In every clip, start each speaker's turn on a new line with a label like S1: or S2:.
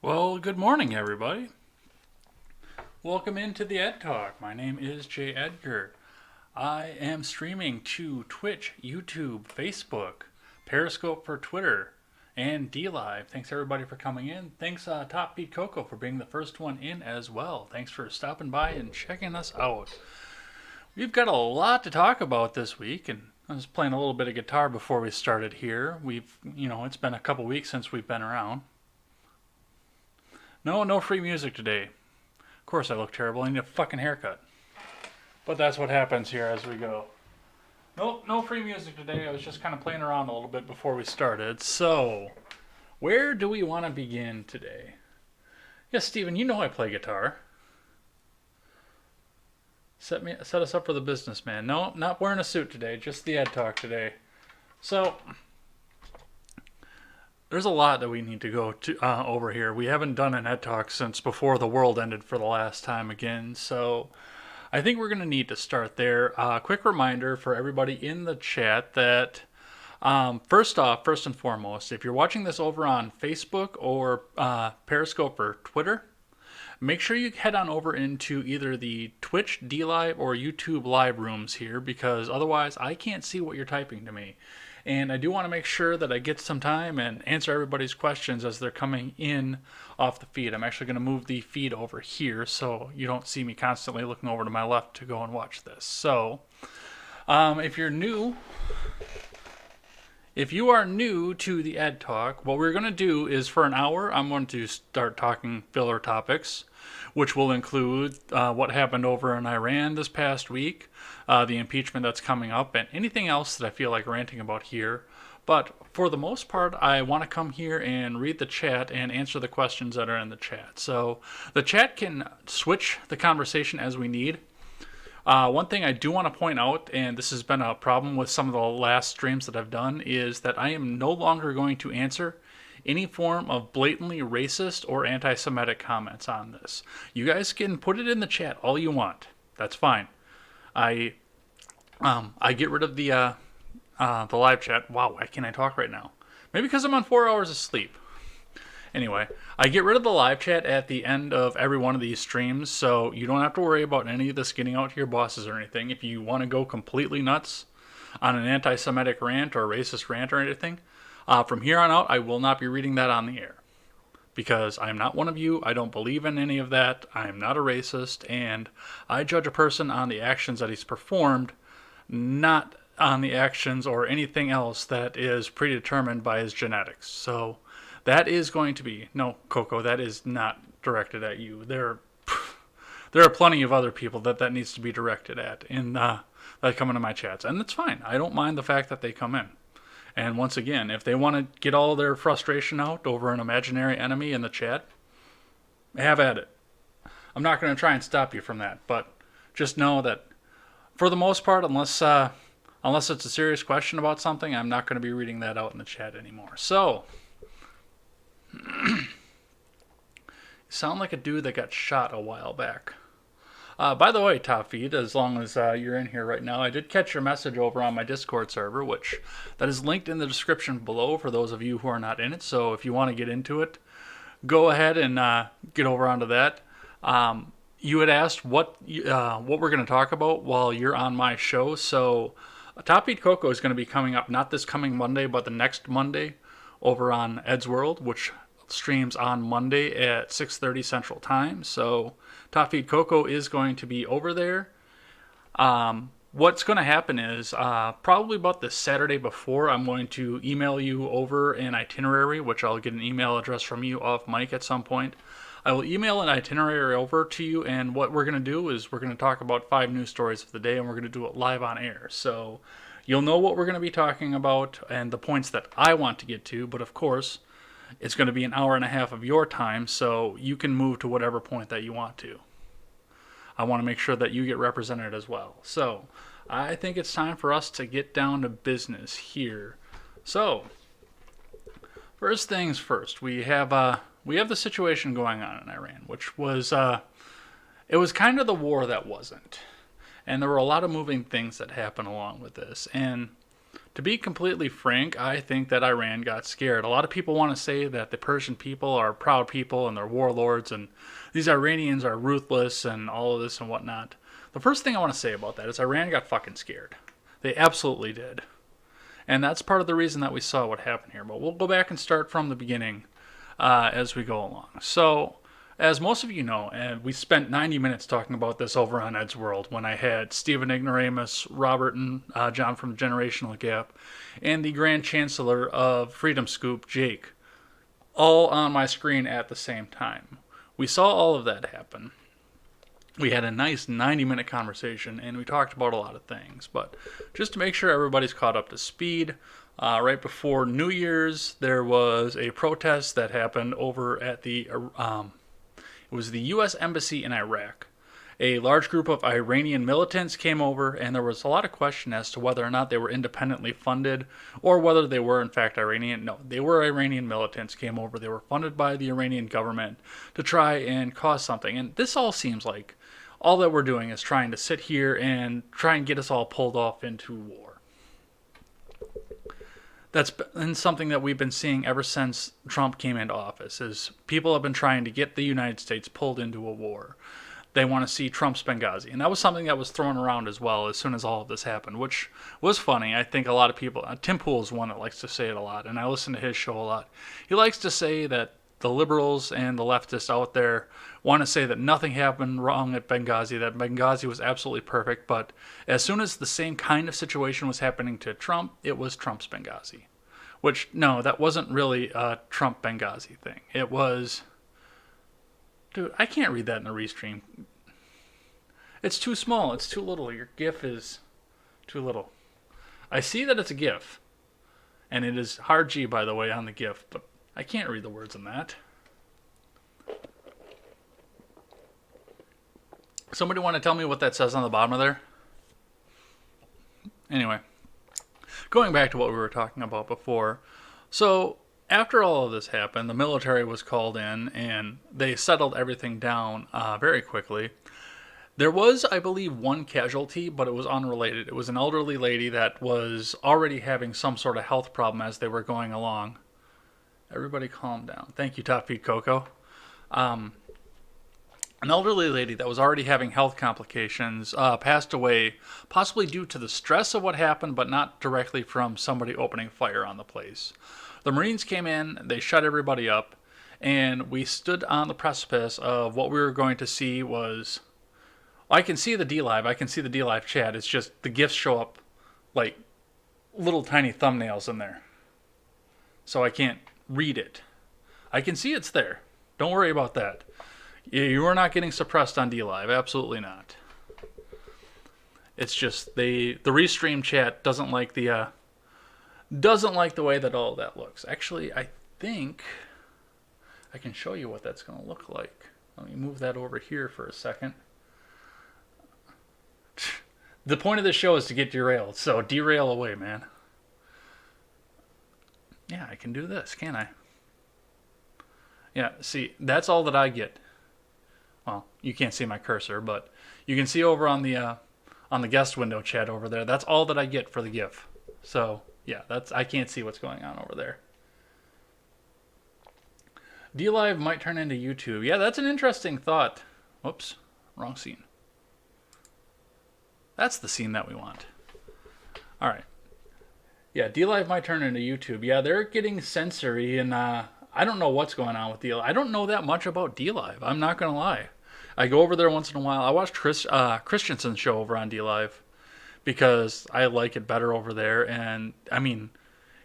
S1: Well, good morning, everybody. Welcome into the Ed Talk. My name is Jay Edgar. I am streaming to Twitch, YouTube, Facebook, Periscope for Twitter, and DLive. Thanks everybody for coming in. Thanks Top Beat Coco for being the first one in as well. Thanks for stopping by and checking us out. We've got a lot to talk about this week, and I was playing a little bit of guitar before we started here. It's been a couple weeks since we've been around. No free music today. Of course I look terrible. I need a fucking haircut. But that's what happens here as we go. Nope, no free music today. I was just kind of playing around a little bit before we started. So, where do we want to begin today? Yes, Steven, you know I play guitar. Set us up for the businessman. No, not wearing a suit today, just the Ed Talk today. So, there's a lot that we need to go to over here. We haven't done an Ed Talk since before the world ended for the last time again, so I think we're going to need to start there. Quick reminder for everybody in the chat that first and foremost, if you're watching this over on Facebook or Periscope or Twitter, make sure you head on over into either the Twitch D Live or YouTube Live rooms here, because otherwise I can't see what you're typing to me. And I do want to make sure that I get some time and answer everybody's questions as they're coming in off the feed. I'm actually going to move the feed over here so you don't see me constantly looking over to my left to go and watch this. So, if you are new to the Ed Talk, what we're going to do is for an hour, I'm going to start talking filler topics, which will include what happened over in Iran this past week, the impeachment that's coming up, and anything else that I feel like ranting about here. But for the most part, I want to come here and read the chat and answer the questions that are in the chat. So the chat can switch the conversation as we need. One thing I do want to point out, and this has been a problem with some of the last streams that I've done, is that I am no longer going to answer any form of blatantly racist or anti-Semitic comments on this. You guys can put it in the chat all you want. That's fine. I get rid of the live chat. Wow, why can't I talk right now? Maybe because I'm on 4 hours of sleep. Anyway, I get rid of the live chat at the end of every one of these streams, so you don't have to worry about any of this getting out to your bosses or anything. If you want to go completely nuts on an anti-Semitic rant or a racist rant or anything, from here on out, I will not be reading that on the air. Because I'm not one of you, I don't believe in any of that, I am not a racist, and I judge a person on the actions that he's performed, not on the actions or anything else that is predetermined by his genetics. So that is going to be, no, Coco, that is not directed at you. There are plenty of other people that needs to be directed at that come into my chats, and that's fine. I don't mind the fact that they come in. And once again, if they want to get all their frustration out over an imaginary enemy in the chat, have at it. I'm not going to try and stop you from that, but just know that for the most part, unless it's a serious question about something, I'm not going to be reading that out in the chat anymore. So, you sound like a dude that got shot a while back. By the way, Top Feed, as long as you're in here right now, I did catch your message over on my Discord server, which that is linked in the description below for those of you who are not in it. So if you want to get into it, go ahead and get over onto that. You had asked what we're going to talk about while you're on my show. So Top Feed Coco is going to be coming up not this coming Monday, but the next Monday over on Ed's World, which streams on Monday at 6:30 Central Time. So Top Feed Coco is going to be over there. What's going to happen is probably about the Saturday before, I'm going to email you over an itinerary, which I'll get an email address from you off mic at some point. I will email an itinerary over to you, and what we're going to do is we're going to talk about 5 news stories of the day, and we're going to do it live on air. So you'll know what we're going to be talking about and the points that I want to get to, but of course, it's going to be an hour and a half of your time, so you can move to whatever point that you want to. I want to make sure that you get represented as well. So, I think it's time for us to get down to business here. So, first things first, we have the situation going on in Iran, which was it was kind of the war that wasn't. And there were a lot of moving things that happened along with this. And to be completely frank, I think that Iran got scared. A lot of people want to say that the Persian people are proud people and they're warlords and these Iranians are ruthless and all of this and whatnot. The first thing I want to say about that is Iran got fucking scared. They absolutely did. And that's part of the reason that we saw what happened here. But we'll go back and start from the beginning as we go along. So, as most of you know, and we spent 90 minutes talking about this over on Ed's World when I had Stephen Ignoramus, Robert and John from Generational Gap, and the Grand Chancellor of Freedom Scoop, Jake, all on my screen at the same time. We saw all of that happen. We had a nice 90-minute conversation, and we talked about a lot of things. But just to make sure everybody's caught up to speed, right before New Year's, there was a protest that happened over at it was the U.S. Embassy in Iraq. A large group of Iranian militants came over, and there was a lot of question as to whether or not they were independently funded or whether they were in fact Iranian. No, they were Iranian militants, came over. They were funded by the Iranian government to try and cause something. And this all seems like all that we're doing is trying to sit here and try and get us all pulled off into war. That's been something that we've been seeing ever since Trump came into office, is people have been trying to get the United States pulled into a war. They want to see Trump's Benghazi. And that was something that was thrown around as well as soon as all of this happened, which was funny. I think a lot of people, Tim Pool is one that likes to say it a lot, and I listen to his show a lot. He likes to say that the liberals and the leftists out there want to say that nothing happened wrong at Benghazi, that Benghazi was absolutely perfect, but as soon as the same kind of situation was happening to Trump, it was Trump's Benghazi. Which, no, that wasn't really a Trump Benghazi thing. It was... Dude, I can't read that in a restream. It's too small. It's too little. Your GIF is too little. I see that it's a GIF. And it is hard G, by the way, on the GIF. But I can't read the words in that. Somebody want to tell me what that says on the bottom of there? Anyway. Going back to what we were talking about before. So... after all of this happened, the military was called in, and they settled everything down very quickly. There was, I believe, one casualty, but it was unrelated. It was an elderly lady that was already having some sort of health problem as they were going along. Everybody calm down. Thank you, Top Feed Coco. An elderly lady that was already having health complications passed away, possibly due to the stress of what happened, but not directly from somebody opening fire on the place. The Marines came in, they shut everybody up, and we stood on the precipice of what we were going to see was... I can see the D-Live, I can see the D-Live chat, it's just the GIFs show up like little tiny thumbnails in there. So I can't read it. I can see it's there. Don't worry about that. You are not getting suppressed on D-Live, absolutely not. It's just the restream chat doesn't like the way that all that looks. Actually, I think I can show you what that's going to look like. Let me move that over here for a second. The point of this show is to get derailed, so derail away, man. Yeah, I can do this, can't I? Yeah, see, that's all that I get. Well, you can't see my cursor, but you can see over on the guest window chat over there. That's all that I get for the GIF. So... yeah, I can't see what's going on over there. D-Live might turn into YouTube. Yeah, that's an interesting thought. Whoops, wrong scene. That's the scene that we want. All right. Yeah, D-Live might turn into YouTube. Yeah, they're getting censory, and I don't know what's going on with D-Live. I don't know that much about D-Live. I'm not going to lie. I go over there once in a while. I watch Christensen's show over on D-Live, because I like it better over there. And, I mean,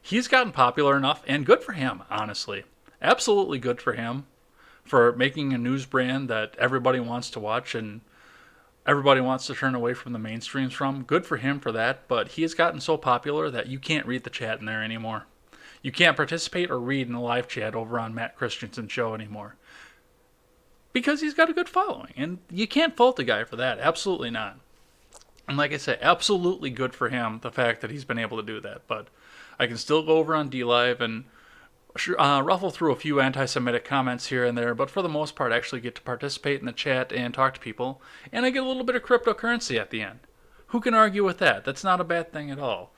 S1: he's gotten popular enough, and good for him, honestly. Absolutely good for him for making a news brand that everybody wants to watch and everybody wants to turn away from the mainstreams from. Good for him for that, but he has gotten so popular that you can't read the chat in there anymore. You can't participate or read in the live chat over on Matt Christensen's show anymore. Because he's got a good following, and you can't fault the guy for that. Absolutely not. And like I said, absolutely good for him, the fact that he's been able to do that. But I can still go over on D-Live and ruffle through a few anti-Semitic comments here and there, but for the most part, I actually get to participate in the chat and talk to people, and I get a little bit of cryptocurrency at the end. Who can argue with that? That's not a bad thing at all.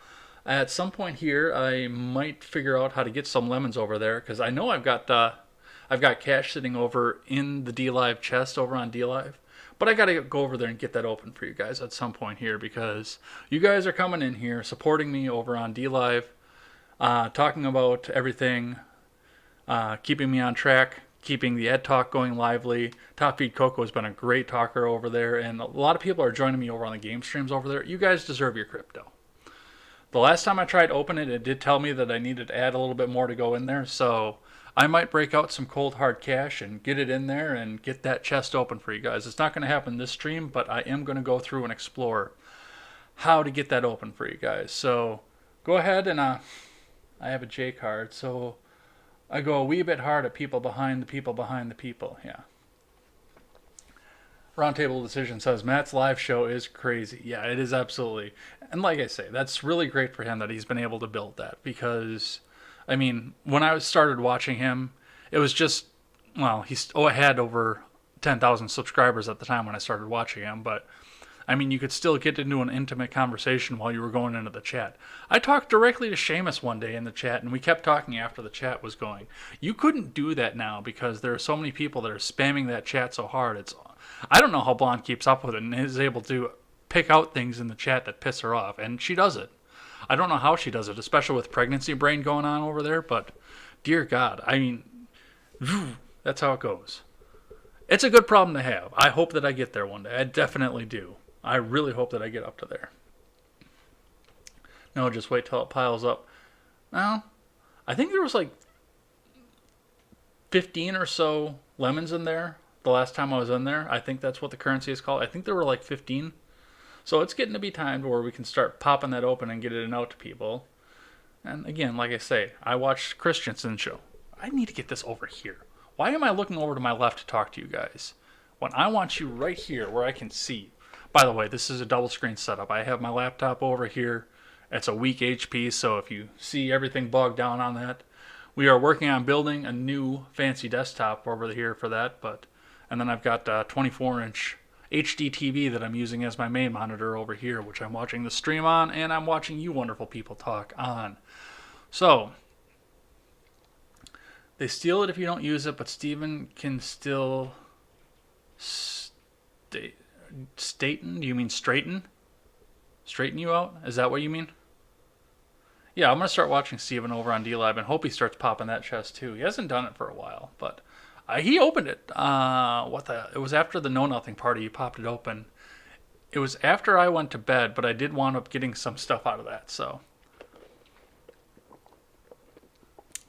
S1: At some point here, I might figure out how to get some lemons over there, because I know I've got cash sitting over in the D-Live chest over on D-Live. But I got to go over there and get that open for you guys at some point here, because you guys are coming in here, supporting me over on D-Live, talking about everything, keeping me on track, keeping the Ed Talk going lively. Top Feed Coco has been a great talker over there, and a lot of people are joining me over on the game streams over there. You guys deserve your crypto. The last time I tried to open it, it did tell me that I needed to add a little bit more to go in there, so I might break out some cold hard cash and get it in there and get that chest open for you guys. It's not going to happen this stream, but I am going to go through and explore how to get that open for you guys. So go ahead and I have a J card, so I go a wee bit hard at people behind the people behind the people. Yeah. Roundtable Decision says Matt's live show is crazy. Yeah, it is absolutely. And like I say, that's really great for him that he's been able to build that because, I mean, when I started watching him, it was just, well, he had over 10,000 subscribers at the time when I started watching him, but I mean, you could still get into an intimate conversation while you were going into the chat. I talked directly to Seamus one day in the chat, and we kept talking after the chat was going. You couldn't do that now because there are so many people that are spamming that chat so hard. I don't know how Blonde keeps up with it and is able to pick out things in the chat that piss her off, and she does it. I don't know how she does it, especially with pregnancy brain going on over there, but dear God, I mean, that's how it goes. It's a good problem to have. I hope that I get there one day. I definitely do. I really hope that I get up to there. No, just wait till it piles up. Well, I think there was like 15 or so lemons in there the last time I was in there. I think that's what the currency is called. I think there were like 15. So it's getting to be time where we can start popping that open and get it out to people. And again, like I say, I watched Christensen's show. I need to get this over here. Why am I looking over to my left to talk to you guys when I want you right here where I can see? By the way, this is a double screen setup. I have my laptop over here. It's a weak HP, so if you see everything bogged down on that, we are working on building a new fancy desktop over here for that. And then I've got a 24-inch HD TV that I'm using as my main monitor over here, which I'm watching the stream on, and I'm watching you wonderful people talk on. So, they steal it if you don't use it, but Steven can still straighten? Do you mean straighten? Straighten you out? Is that what you mean? Yeah, I'm going to start watching Steven over on DLive and hope he starts popping that chest too. He hasn't done it for a while, but he opened it. It was after the Know Nothing party. He popped it open. It was after I went to bed, but I did wind up getting some stuff out of that, so.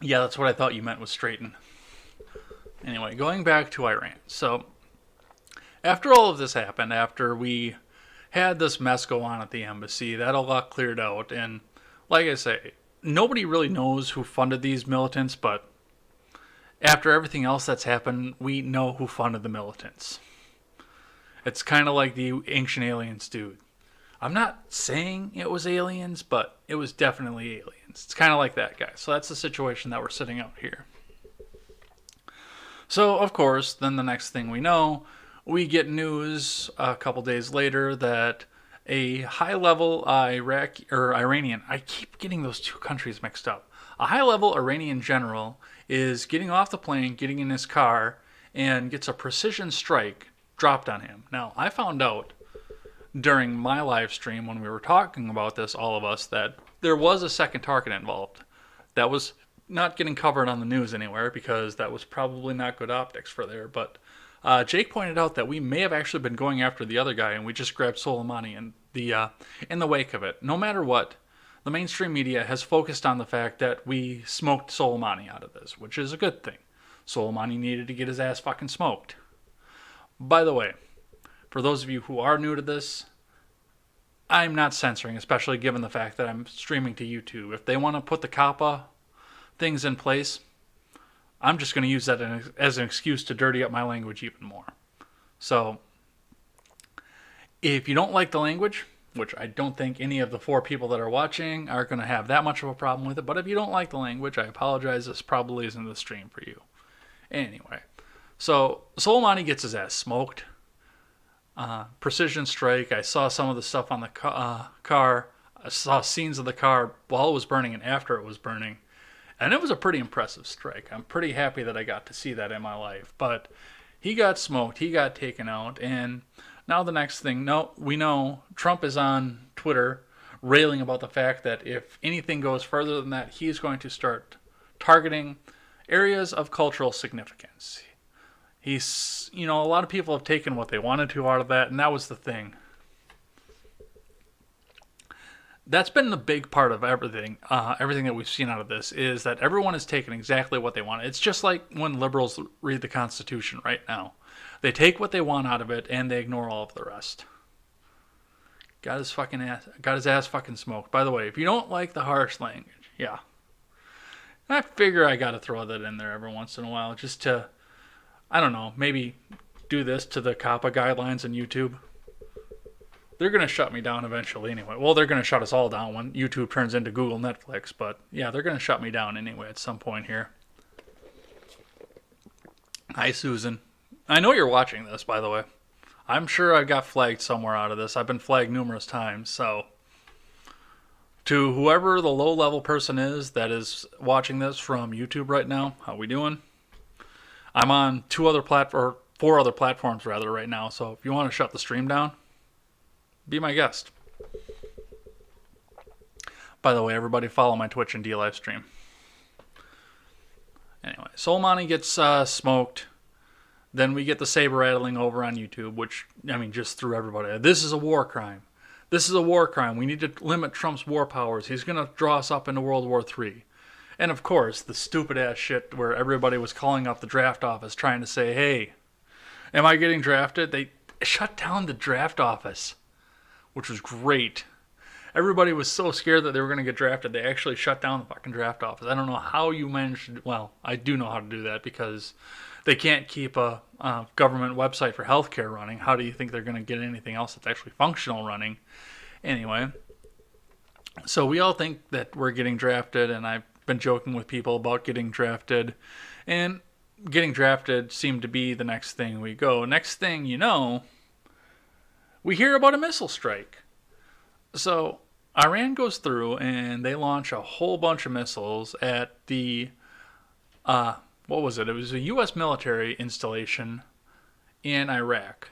S1: Yeah, that's what I thought you meant was straighten. Anyway, going back to Iran. So, after all of this happened, after we had this mess go on at the embassy, that all got cleared out. And like I say, nobody really knows who funded these militants, but after everything else that's happened, we know who funded the militants. It's kind of like the Ancient Aliens dude. I'm not saying it was aliens, but it was definitely aliens. It's kind of like that guy. So that's the situation that we're sitting out here. So, of course, then the next thing we know, we get news a couple days later that a high-level Iranian, I keep getting those two countries mixed up. A high-level Iranian general is getting off the plane, getting in his car, and gets a precision strike dropped on him. Now, I found out during my live stream when we were talking about this, all of us, that there was a second target involved. That was not getting covered on the news anywhere because that was probably not good optics for there, but Jake pointed out that we may have actually been going after the other guy, and we just grabbed Soleimani in the wake of it. No matter what, the mainstream media has focused on the fact that we smoked Soleimani out of this, which is a good thing. Soleimani needed to get his ass fucking smoked. By the way, for those of you who are new to this, I'm not censoring, especially given the fact that I'm streaming to YouTube. If they want to put the COPPA things in place, I'm just going to use that as an excuse to dirty up my language even more. So, if you don't like the language, which I don't think any of the 4 people that are watching are going to have that much of a problem with it, but if you don't like the language, I apologize. This probably isn't the stream for you. Anyway, so Soleimani gets his ass smoked. Precision strike. I saw some of the stuff on the car. I saw scenes of the car while it was burning and after it was burning. And it was a pretty impressive strike. I'm pretty happy that I got to see that in my life. But he got smoked. He got taken out. And now the next thing, we know Trump is on Twitter railing about the fact that if anything goes further than that, he's going to start targeting areas of cultural significance. He's, a lot of people have taken what they wanted to out of that, and that was the thing. that's been the big part of everything. Everything that we've seen out of this is that everyone is taking exactly what they want. It's just like when liberals read the Constitution right now. They take what they want out of it and they ignore all of the rest. Got his ass fucking smoked. By the way, if you don't like the harsh language, yeah, I figure I got to throw that in there every once in a while just to, I don't know, maybe do this to the COPPA guidelines on YouTube. They're going to shut me down eventually anyway. Well, they're going to shut us all down when YouTube turns into Google Netflix, but yeah, they're going to shut me down anyway at some point here. Hi, Susan. I know you're watching this, by the way. I'm sure I got flagged somewhere out of this. I've been flagged numerous times, so to whoever the low-level person is that is watching this from YouTube right now, how we doing? I'm on 4 other platforms rather right now, so if you want to shut the stream down, be my guest. By the way, everybody follow my Twitch and D live stream. Anyway, Soleimani gets smoked. Then we get the saber rattling over on YouTube, which, I mean, just threw everybody. This is a war crime. This is a war crime. We need to limit Trump's war powers. He's going to draw us up into World War III. And of course, the stupid ass shit where everybody was calling up the draft office trying to say, hey, am I getting drafted? They shut down the draft office, which was great. Everybody was so scared that they were going to get drafted, they actually shut down the fucking draft office. I don't know how you managed to, well, I do know how to do that because they can't keep a government website for healthcare running. How do you think they're going to get anything else that's actually functional running? Anyway, so we all think that we're getting drafted, and I've been joking with people about getting drafted, and getting drafted seemed to be the next thing we go. Next thing you know, we hear about a missile strike. So Iran goes through and they launch a whole bunch of missiles at the, what was it? It was a U.S. military installation in Iraq.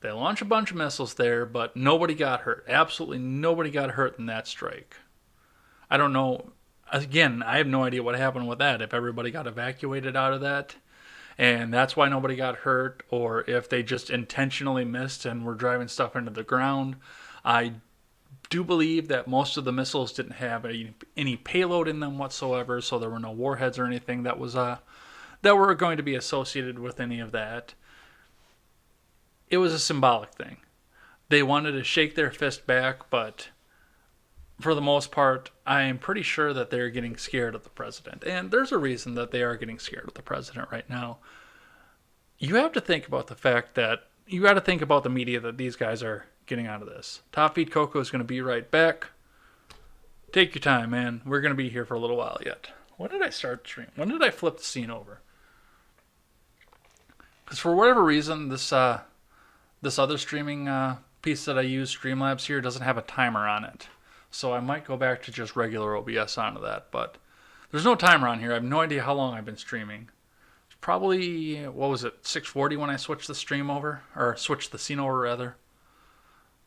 S1: They launch a bunch of missiles there, but nobody got hurt. Absolutely nobody got hurt in that strike. I don't know. Again, I have no idea what happened with that. If everybody got evacuated out of that, and that's why nobody got hurt, or if they just intentionally missed and were driving stuff into the ground. I do believe that most of the missiles didn't have any payload in them whatsoever, so there were no warheads or anything that were going to be associated with any of that. It was a symbolic thing. They wanted to shake their fist back, but for the most part, I am pretty sure that they're getting scared of the president. And there's a reason that they are getting scared of the president right now. You have to think about the fact that you got to think about the media that these guys are getting out of this. Top Feed Coco is going to be right back. Take your time, man. We're going to be here for a little while yet. When did I start streaming? When did I flip the scene over? Because for whatever reason, this other streaming piece that I use, Streamlabs here, doesn't have a timer on it. So I might go back to just regular OBS onto that. But there's no timer on here. I have no idea how long I've been streaming. It's probably, what was it, 6:40 when I switched the stream over? Or switched the scene over, rather.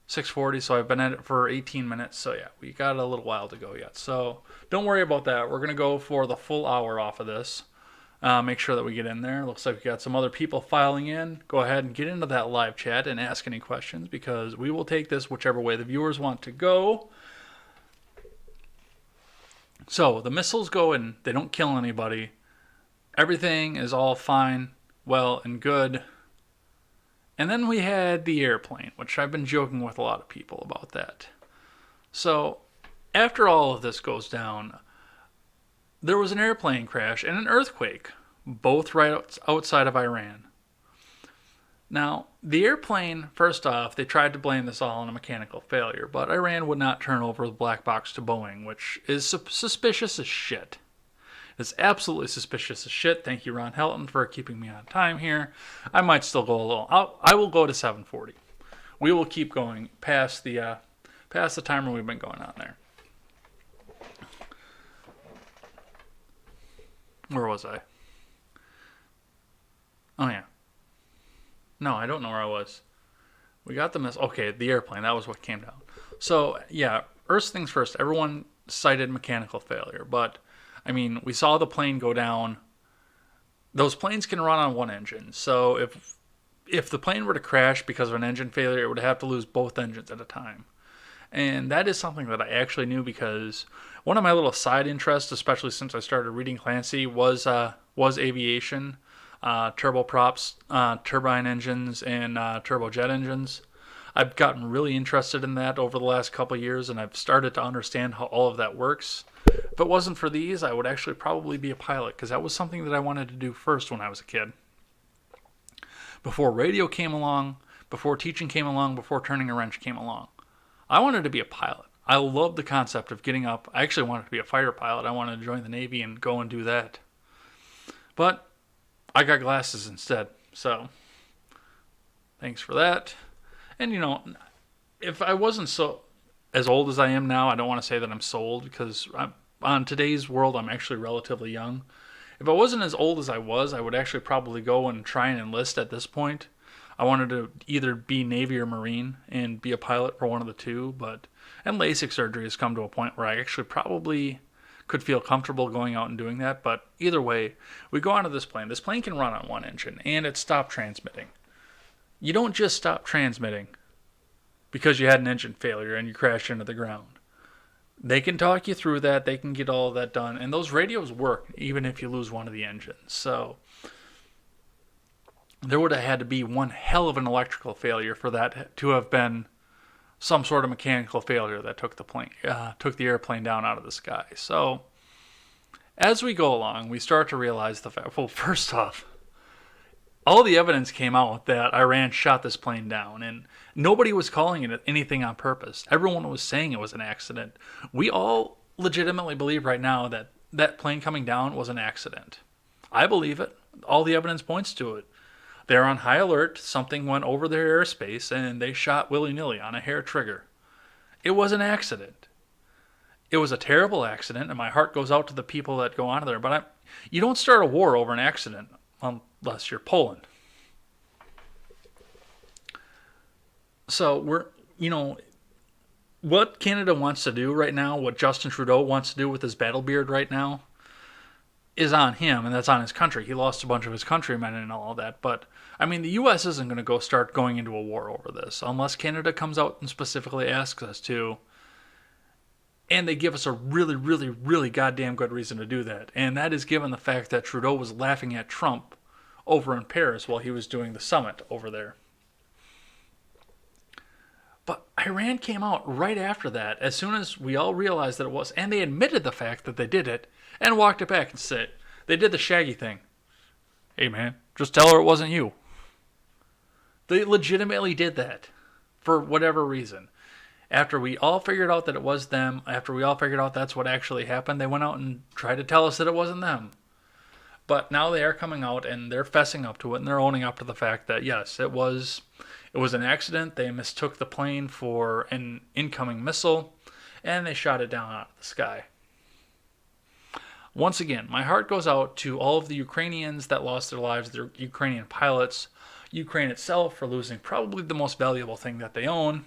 S1: 6:40, so I've been at it for 18 minutes. So yeah, we got a little while to go yet. So don't worry about that. We're going to go for the full hour off of this. Make sure that we get in there. Looks like we got some other people filing in. Go ahead and get into that live chat and ask any questions because we will take this whichever way the viewers want to go. So the missiles go and they don't kill anybody. Everything is all fine, well, and good. And then we had the airplane, which I've been joking with a lot of people about that. So after all of this goes down, there was an airplane crash and an earthquake, both right outside of Iran. Now, the airplane, first off, they tried to blame this all on a mechanical failure, but Iran would not turn over the black box to Boeing, which is suspicious as shit. It's absolutely suspicious as shit. Thank you, Ron Helton, for keeping me on time here. I might still go a little. I will go to 7:40. We will keep going past the timer we've been going on there. Where was I? Oh, yeah. No, I don't know where I was. We got the missile. Okay, the airplane. That was what came down. So, yeah, first things first. Everyone cited mechanical failure. But, I mean, we saw the plane go down. Those planes can run on one engine. So, if the plane were to crash because of an engine failure, it would have to lose both engines at a time. And that is something that I actually knew because one of my little side interests, especially since I started reading Clancy, was aviation, turboprops, turbine engines, and turbojet engines. I've gotten really interested in that over the last couple of years, and I've started to understand how all of that works. If it wasn't for these, I would actually probably be a pilot because that was something that I wanted to do first when I was a kid. Before radio came along, before teaching came along, before turning a wrench came along, I wanted to be a pilot. I loved the concept of getting up. I actually wanted to be a fighter pilot. I wanted to join the Navy and go and do that. But I got glasses instead, so thanks for that. And if I wasn't so as old as I am now, I don't want to say that I'm sold because on today's world, I'm actually relatively young. If I wasn't as old as I was, I would actually probably go and try and enlist at this point. I wanted to either be Navy or Marine and be a pilot for one of the two, and LASIK surgery has come to a point where I actually probably could feel comfortable going out and doing that. But either way, we go onto this plane. This plane can run on one engine, and it stopped transmitting. You don't just stop transmitting because you had an engine failure and you crashed into the ground. They can talk you through that. They can get all of that done. And those radios work even if you lose one of the engines. So there would have had to be one hell of an electrical failure for that to have been some sort of mechanical failure that took the airplane down out of the sky. So as we go along, we start to realize the fact, well, first off, all the evidence came out that Iran shot this plane down, and nobody was calling it anything on purpose. Everyone was saying it was an accident. We all legitimately believe right now that that plane coming down was an accident. I believe it. All the evidence points to it. They're on high alert. Something went over their airspace, and they shot willy-nilly on a hair trigger. It was an accident. It was a terrible accident, and my heart goes out to the people that go on there. But you don't start a war over an accident unless you're Poland. So what Canada wants to do right now, what Justin Trudeau wants to do with his battle beard right now, is on him, and that's on his country. He lost a bunch of his countrymen and all that. But, the U.S. isn't going to start going into a war over this unless Canada comes out and specifically asks us to. And they give us a really, really, really goddamn good reason to do that. And that is given the fact that Trudeau was laughing at Trump over in Paris while he was doing the summit over there. But Iran came out right after that, as soon as we all realized that it was, and they admitted the fact that they did it, and walked it back and said, they did the Shaggy thing. Hey man, just tell her it wasn't you. They legitimately did that, for whatever reason. After we all figured out that it was them, after we all figured out that's what actually happened, they went out and tried to tell us that it wasn't them. But now they are coming out and they're fessing up to it, and they're owning up to the fact that yes, it was an accident. They mistook the plane for an incoming missile, and they shot it down out of the sky. Once again, my heart goes out to all of the Ukrainians that lost their lives, the Ukrainian pilots, Ukraine itself for losing probably the most valuable thing that they own,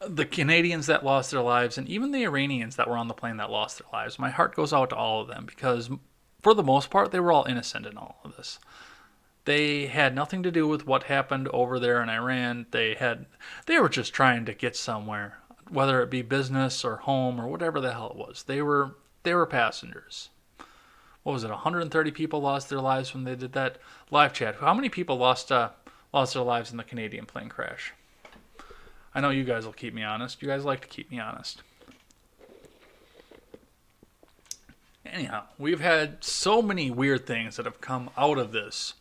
S1: the Canadians that lost their lives, and even the Iranians that were on the plane that lost their lives. My heart goes out to all of them because, for the most part, they were all innocent in all of this. They had nothing to do with what happened over there in Iran. They were just trying to get somewhere, whether it be business or home or whatever the hell it was. They were passengers. What was it? 130 people lost their lives when they did that. Live chat. How many people lost their lives in the Canadian plane crash? I know you guys will keep me honest. You guys like to keep me honest. Anyhow, we've had so many weird things that have come out of this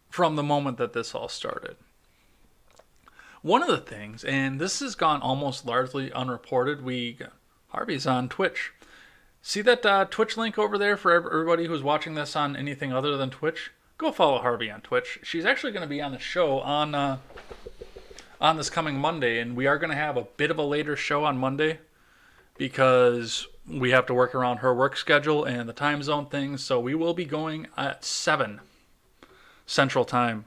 S1: from the moment that this all started. One of the things, and this has gone almost largely unreported, Harvey's on Twitch. See that Twitch link over there for everybody who's watching this on anything other than Twitch? Go follow Harvey on Twitch. She's actually going to be on the show on this coming Monday, and we are going to have a bit of a later show on Monday because we have to work around her work schedule and the time zone things, so we will be going at 7 Central Time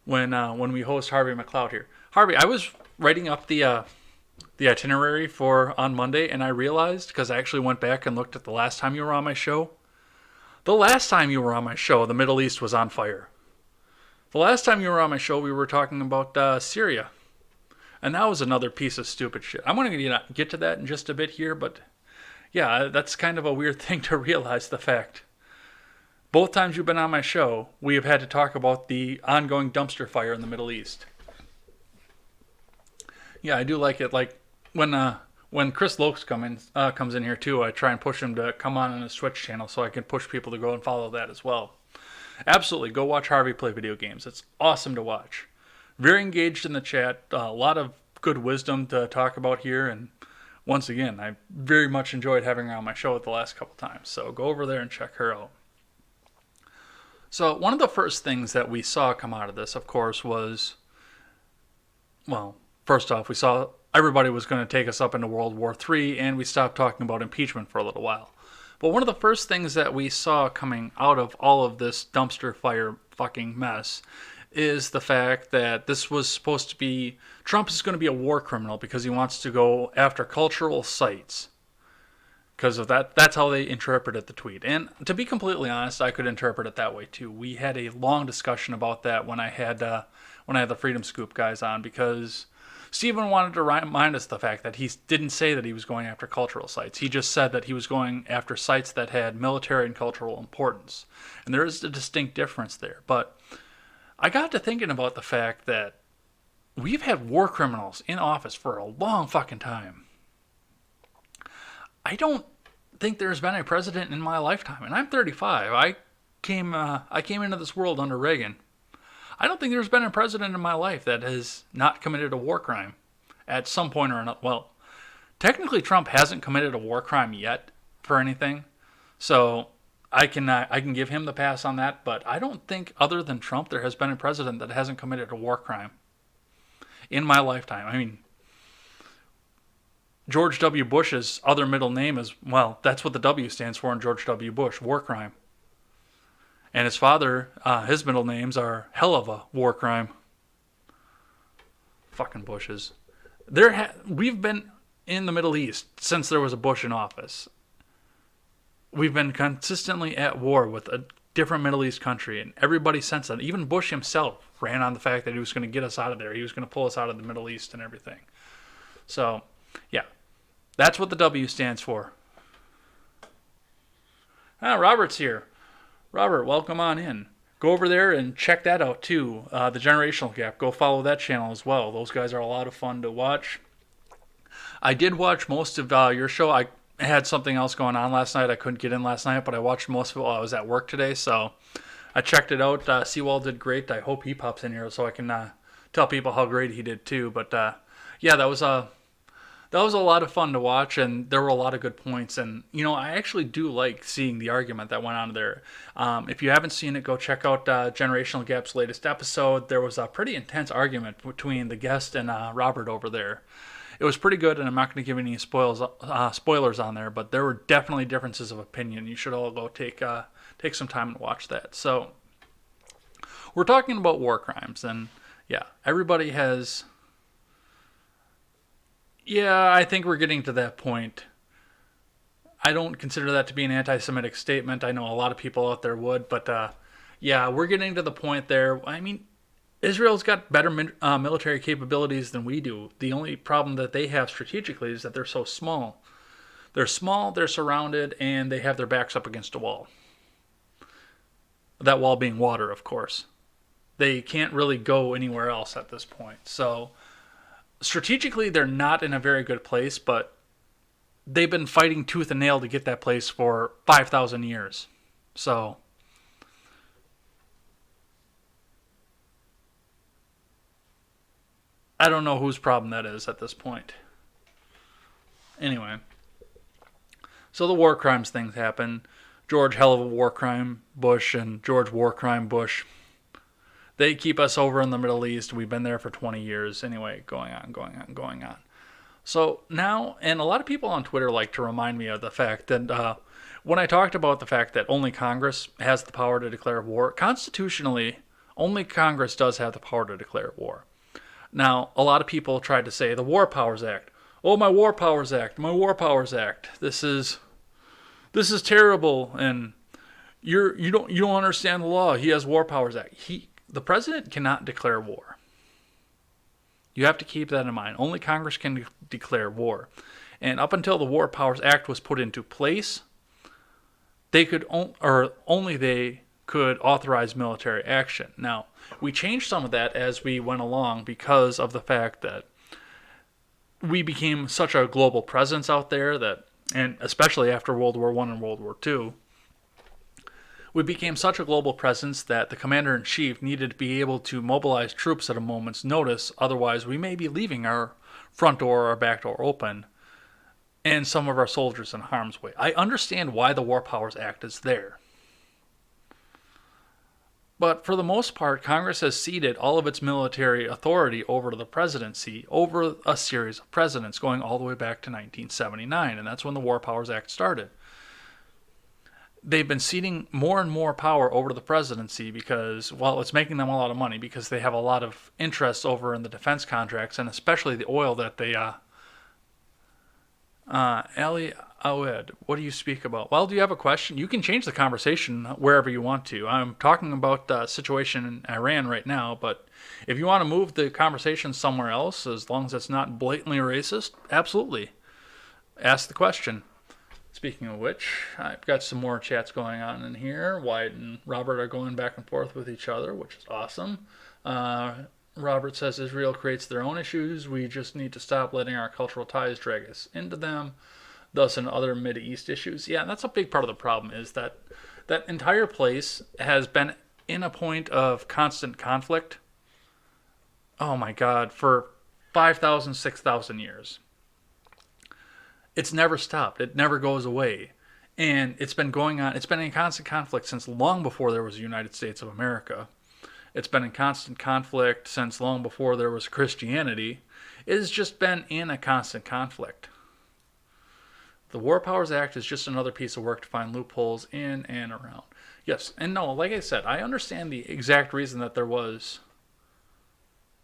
S1: when we host Harvey McLeod here. Harvey, I was writing up the itinerary for on Monday, and I realized, because I actually went back and looked at the last time you were on my show, the last time you were on my show, the Middle East was on fire. The last time you were on my show, we were talking about Syria. And that was another piece of stupid shit. I'm going to get to that in just a bit here, but yeah, that's kind of a weird thing to realize the fact. Both times you've been on my show, we have had to talk about the ongoing dumpster fire in the Middle East. Yeah, I do like it. Like when Chris Lokes comes in here too, I try and push him to come on his Twitch channel so I can push people to go and follow that as well. Absolutely, go watch Harvey play video games. It's awesome to watch. Very engaged in the chat. A lot of good wisdom to talk about here. And once again, I very much enjoyed having her on my show the last couple times. So go over there and check her out. So one of the first things that we saw come out of this, of course, was, well, first off, we saw everybody was going to take us up into World War III, and we stopped talking about impeachment for a little while. But one of the first things that we saw coming out of all of this dumpster fire fucking mess is the fact that this was supposed to be, Trump is going to be a war criminal because he wants to go after cultural sites. Because of that, that's how they interpreted the tweet. And to be completely honest, I could interpret it that way too. We had a long discussion about that when I had the Freedom Scoop guys on, because Stephen wanted to remind us the fact that he didn't say that he was going after cultural sites. He just said that he was going after sites that had military and cultural importance. And there is a distinct difference there. But I got to thinking about the fact that we've had war criminals in office for a long fucking time. I don't think there's been a president in my lifetime, and I'm 35. I came into this world under Reagan. I don't think there's been a president in my life that has not committed a war crime at some point or another. Well, technically Trump hasn't committed a war crime yet for anything, so I can give him the pass on that. But I don't think, other than Trump, there has been a president that hasn't committed a war crime in my lifetime. I mean, George W. Bush's other middle name is, well, that's what the W stands for in George W. Bush, war crime. And his father, his middle names are hell of a war crime. Fucking Bushes. We've been in the Middle East since there was a Bush in office. We've been consistently at war with a different Middle East country, and everybody since then, even Bush himself, ran on the fact that he was going to get us out of there. He was going to pull us out of the Middle East and everything. So, yeah. That's what the W stands for. Robert's here. Robert, welcome on in. Go over there and check that out too. The Generational Gap. Go follow that channel as well. Those guys are a lot of fun to watch. I did watch most of your show. I had something else going on last night. I couldn't get in last night, but I watched most of it while I was at work today. So I checked it out. Seawall did great. I hope he pops in here so I can tell people how great he did too. But yeah, that was a lot of fun to watch, and there were a lot of good points. And, I actually do like seeing the argument that went on there. If you haven't seen it, go check out Generational Gap's latest episode. There was a pretty intense argument between the guest and Robert over there. It was pretty good, and I'm not going to give any spoilers on there, but there were definitely differences of opinion. You should all go take some time and watch that. So we're talking about war crimes, and yeah, everybody has... Yeah, I think we're getting to that point. I don't consider that to be an anti-Semitic statement. I know a lot of people out there would, but yeah, we're getting to the point there. I mean, Israel's got better military capabilities than we do. The only problem that they have strategically is that they're so small. They're small, they're surrounded, and they have their backs up against a wall. That wall being water, of course. They can't really go anywhere else at this point. So strategically, they're not in a very good place, but they've been fighting tooth and nail to get that place for 5,000 years. So I don't know whose problem that is at this point. Anyway, so the war crimes things happen. George hell of a war crime Bush and George war crime Bush. They keep us over in the Middle East. We've been there for 20 years. Anyway, going on. So now, and a lot of people on Twitter like to remind me of the fact that when I talked about the fact that only Congress has the power to declare war, constitutionally, only Congress does have the power to declare war. Now, a lot of people tried to say the War Powers Act. Oh, my War Powers Act, my War Powers Act. This is terrible, and you don't understand the law. He has War Powers Act. The president cannot declare war. You have to keep that in mind. Only Congress can declare war. And up until the War Powers Act was put into place, only they could authorize military action. Now, we changed some of that as we went along because of the fact that we became such a global presence out there and especially after World War I and World War II, we became such a global presence that the commander-in-chief needed to be able to mobilize troops at a moment's notice. Otherwise, we may be leaving our front door or our back door open and some of our soldiers in harm's way. I understand why the War Powers Act is there. But for the most part, Congress has ceded all of its military authority over to the presidency over a series of presidents going all the way back to 1979, and that's when the War Powers Act started. They've been ceding more and more power over to the presidency because, well, it's making them a lot of money because they have a lot of interest over in the defense contracts and especially the oil that they Ali Awed, what do you speak about? Well, do you have a question? You can change the conversation wherever you want to. I'm talking about the situation in Iran right now, but if you want to move the conversation somewhere else, as long as it's not blatantly racist, absolutely. Ask the question. Speaking of which, I've got some more chats going on in here. Wyatt and Robert are going back and forth with each other, which is awesome. Robert says Israel creates their own issues. We just need to stop letting our cultural ties drag us into them, thus in other Mideast issues. Yeah, that's a big part of the problem is that that entire place has been in a point of constant conflict. Oh my God, for 5,000, 6,000 years. It's never stopped. It never goes away. And it's been going on. It's been in constant conflict since long before there was a United States of America. It's been in constant conflict since long before there was Christianity. It has just been in a constant conflict. The War Powers Act is just another piece of work to find loopholes in and around. Yes, and no, like I said, I understand the exact reason that there was.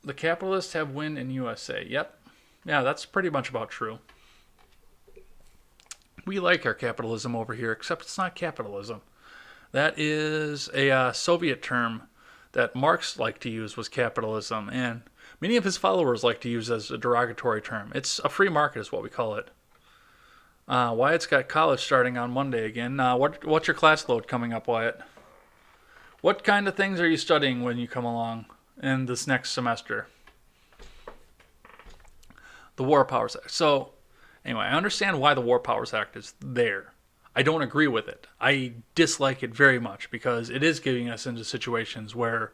S1: The capitalists have win in USA. Yep. Yeah, that's pretty much about true. We like our capitalism over here, except it's not capitalism. That is a Soviet term that Marx liked to use was capitalism, and many of his followers like to use as a derogatory term. It's a free market is what we call it. Wyatt's got college starting on Monday again. What's your class load coming up, Wyatt? What kind of things are you studying when you come along in this next semester? The War Powers Act. So, anyway, I understand why the War Powers Act is there. I don't agree with it. I dislike it very much because it is getting us into situations where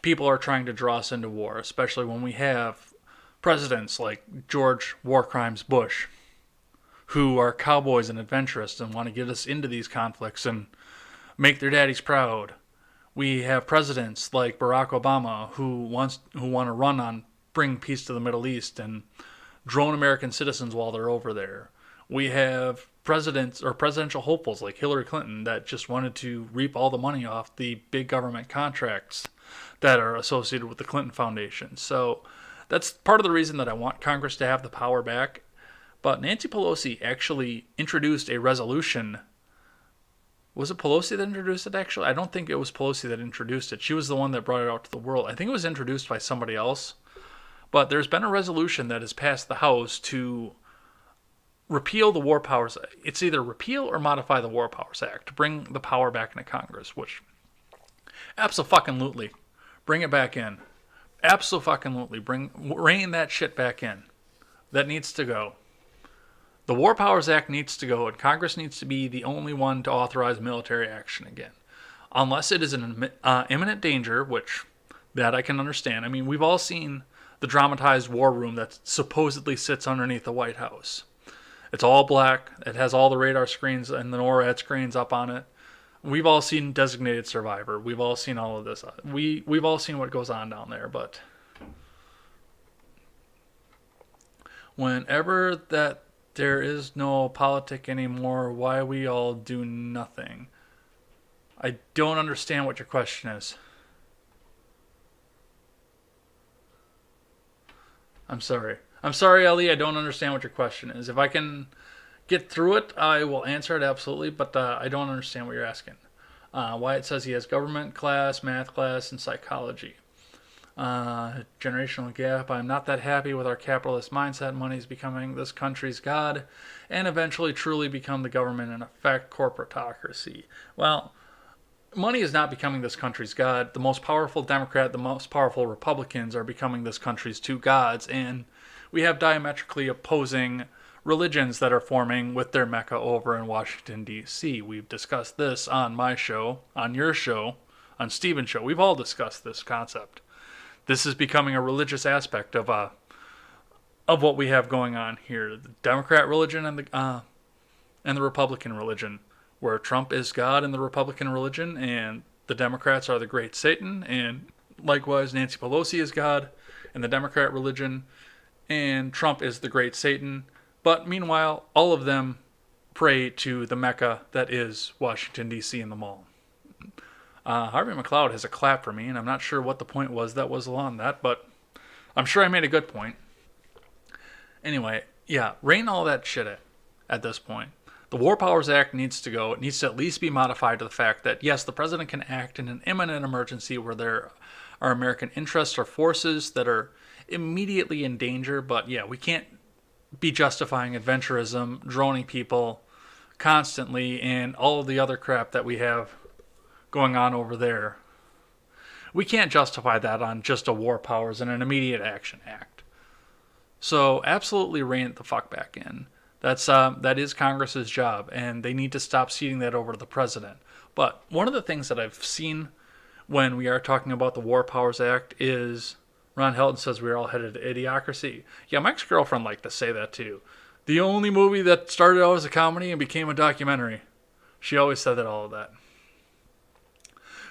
S1: people are trying to draw us into war, especially when we have presidents like George War Crimes Bush, who are cowboys and adventurous and want to get us into these conflicts and make their daddies proud. We have presidents like Barack Obama who want to run on bring peace to the Middle East and drone American citizens while they're over there. We have presidents or presidential hopefuls like Hillary Clinton that just wanted to reap all the money off the big government contracts that are associated with the Clinton Foundation. So that's part of the reason that I want Congress to have the power back. But Nancy Pelosi actually introduced a resolution. Was it Pelosi that introduced it, actually? I don't think it was Pelosi that introduced it. She was the one that brought it out to the world. I think it was introduced by somebody else. But there's been a resolution that has passed the House to repeal the War Powers Act. It's either repeal or modify the War Powers Act to bring the power back into Congress, which abso-fucking-lutely bring it back in. Abso-fucking-lutely rein that shit back in. That needs to go. The War Powers Act needs to go, and Congress needs to be the only one to authorize military action again. Unless it is an imminent danger, which that I can understand. I mean, we've all seen the dramatized war room that supposedly sits underneath the White House. It's all black. It has all the radar screens and the NORAD screens up on it. We've all seen Designated Survivor. We've all seen all of this. We've all seen what goes on down there, but whenever that there is no politic anymore, why we all do nothing? I don't understand what your question is. I'm sorry. I'm sorry, Ellie. I don't understand what your question is. If I can get through it, I will answer it absolutely, but I don't understand what you're asking. Wyatt says he has government class, math class, and psychology. Generational gap. I'm not that happy with our capitalist mindset. Money is becoming this country's god and eventually truly become the government, in effect, corporatocracy. Well, money is not becoming this country's god. The most powerful Democrat, the most powerful Republicans are becoming this country's two gods, and we have diametrically opposing religions that are forming with their mecca over in Washington, D.C. We've discussed this on my show, on your show, on Steven's show. We've all discussed this concept. This is becoming a religious aspect of what we have going on here: the Democrat religion and the Republican religion, where Trump is God in the Republican religion, and the Democrats are the great Satan, and likewise Nancy Pelosi is God in the Democrat religion, and Trump is the great Satan. But meanwhile, all of them pray to the Mecca that is Washington, D.C. and the mall. Harvey McLeod has a clap for me, and I'm not sure what the point was that was along that, but I'm sure I made a good point. Anyway, yeah, rein all that shit at this point. The War Powers Act needs to go. It needs to at least be modified to the fact that, yes, the president can act in an imminent emergency where there are American interests or forces that are immediately in danger, but yeah, we can't be justifying adventurism, droning people constantly, and all of the other crap that we have going on over there. We can't justify that on just a War Powers and an Immediate Action Act. So absolutely rein it the fuck back in. That is Congress's job, and they need to stop ceding that over to the president. But one of the things that I've seen when we are talking about the War Powers Act is Ron Helton says we're all headed to idiocracy. Yeah, my ex-girlfriend liked to say that too. The only movie that started out as a comedy and became a documentary. She always said that, all of that.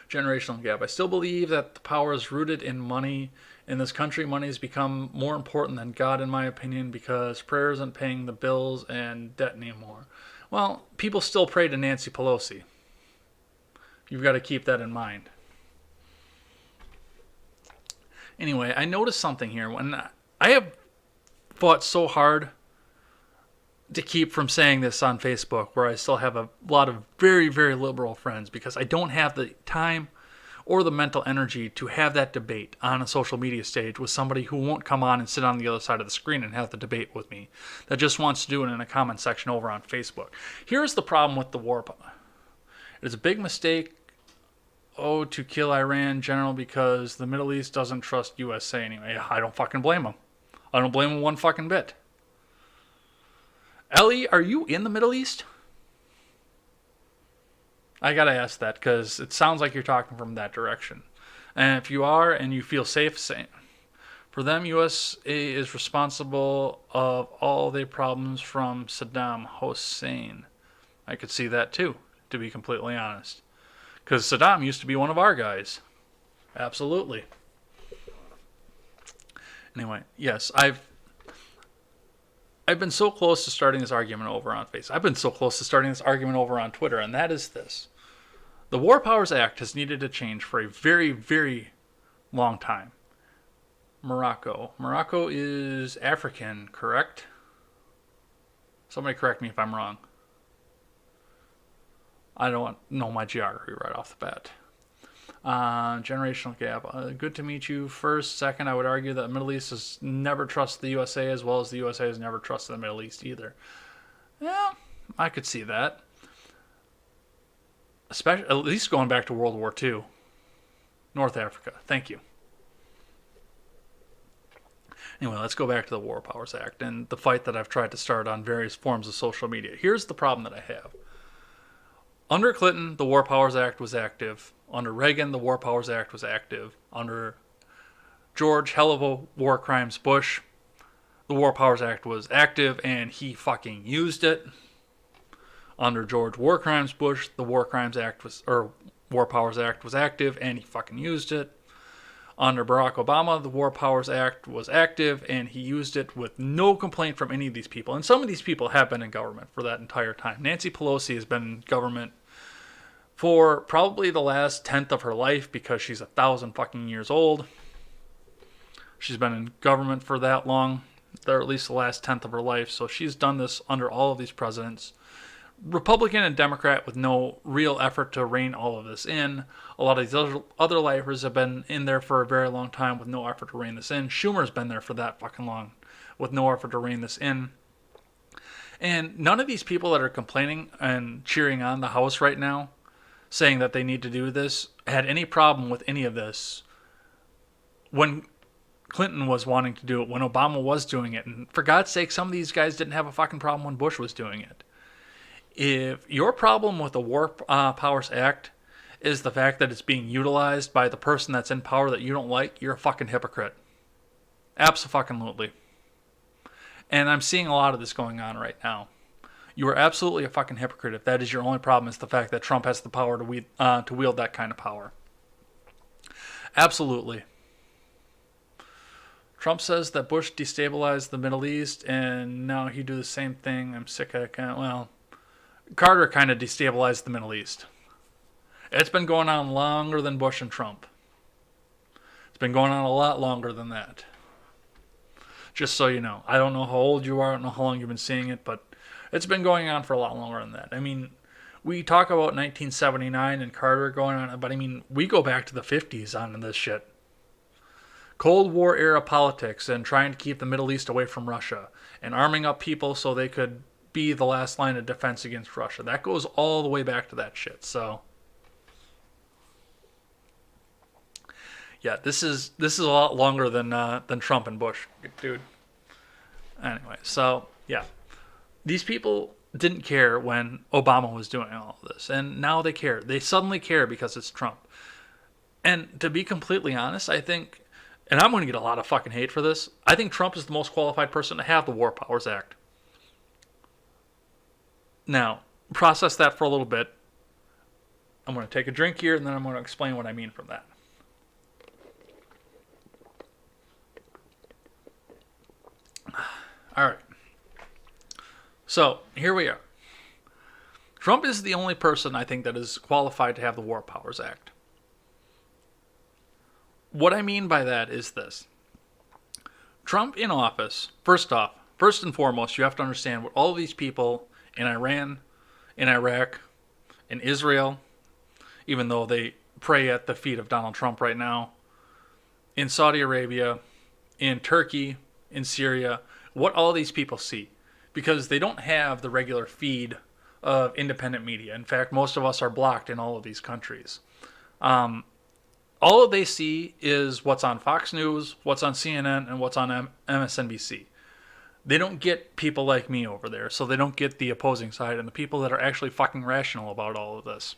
S1: Generational gap. I still believe that the power is rooted in money. In this country, money has become more important than God, in my opinion, because prayer isn't paying the bills and debt anymore. Well, people still pray to Nancy Pelosi. You've got to keep that in mind. Anyway, I noticed something here. When I have fought so hard to keep from saying this on Facebook, where I still have a lot of very, very liberal friends, because I don't have the time or the mental energy to have that debate on a social media stage with somebody who won't come on and sit on the other side of the screen and have the debate with me, that just wants to do it in a comment section over on Facebook. Here's the problem with the war. It is a big mistake, to kill Iran general because the Middle East doesn't trust USA anyway. I don't fucking blame them. I don't blame them one fucking bit. Ellie, are you in the Middle East? I gotta ask that because it sounds like you're talking from that direction. And if you are and you feel safe, for them, USA is responsible of all the problems from Saddam Hussein. I could see that too, to be completely honest. Because Saddam used to be one of our guys. Absolutely. Anyway, yes, I've been so close to starting this argument over on Facebook. I've been so close to starting this argument over on Twitter, and that is this. The War Powers Act has needed to change for a very, very long time. Morocco. Morocco is African, correct? Somebody correct me if I'm wrong. I don't know my geography right off the bat. Generational gap. Good to meet you. First, second, I would argue that the Middle East has never trusted the USA as well as the USA has never trusted the Middle East either. Yeah, I could see that. Especially, at least going back to World War II. North Africa. Thank you. Anyway, let's go back to the War Powers Act and the fight that I've tried to start on various forms of social media. Here's the problem that I have. Under Clinton, the War Powers Act was active. Under Reagan, the War Powers Act was active. Under George, hell of a war crimes Bush, the War Powers Act was active and he fucking used it. Under George War Crimes Bush, the War Powers Act was active and he fucking used it. Under Barack Obama, the War Powers Act was active and he used it with no complaint from any of these people. And some of these people have been in government for that entire time. Nancy Pelosi has been in government for probably the last tenth of her life because she's 1,000 fucking years old. She's been in government for that long, or at least the last tenth of her life. So she's done this under all of these presidents. Republican and Democrat with no real effort to rein all of this in. A lot of these other lifers have been in there for a very long time with no effort to rein this in. Schumer's been there for that fucking long with no effort to rein this in. And none of these people that are complaining and cheering on the House right now, saying that they need to do this, had any problem with any of this when Clinton was wanting to do it, when Obama was doing it. And for God's sake, some of these guys didn't have a fucking problem when Bush was doing it. If your problem with the War Powers Act is the fact that it's being utilized by the person that's in power that you don't like, you're a fucking hypocrite. Abso-fucking-lutely. And I'm seeing a lot of this going on right now. You are absolutely a fucking hypocrite if that is your only problem, is the fact that Trump has the power to wield that kind of power. Absolutely. Trump says that Bush destabilized the Middle East, and now he do the same thing. I'm sick of it. Well, Carter kind of destabilized the Middle East. It's been going on longer than Bush and Trump. It's been going on a lot longer than that. Just so you know. I don't know how old you are. I don't know how long you've been seeing it, but it's been going on for a lot longer than that. I mean, we talk about 1979 and Carter going on, but I mean, we go back to the 50s on this shit. Cold War era politics and trying to keep the Middle East away from Russia and arming up people so they could be the last line of defense against Russia. That goes all the way back to that shit. So yeah, this is a lot longer than Trump and Bush, dude. Anyway, so yeah, these people didn't care when Obama was doing all of this, and now they care. They suddenly care because it's Trump. And to be completely honest, I think, and I'm going to get a lot of fucking hate for this, I think Trump is the most qualified person to have the War Powers Act. Now, process that for a little bit. I'm going to take a drink here, and then I'm going to explain what I mean from that. All right. So, here we are. Trump is the only person, I think, that is qualified to have the War Powers Act. What I mean by that is this. Trump in office, first and foremost, you have to understand what all of these people in Iran, in Iraq, in Israel, even though they pray at the feet of Donald Trump right now, in Saudi Arabia, in Turkey, in Syria, what all these people see. Because they don't have the regular feed of independent media. In fact, most of us are blocked in all of these countries. All they see is what's on Fox News, what's on CNN, and what's on MSNBC. They don't get people like me over there, so they don't get the opposing side and the people that are actually fucking rational about all of this.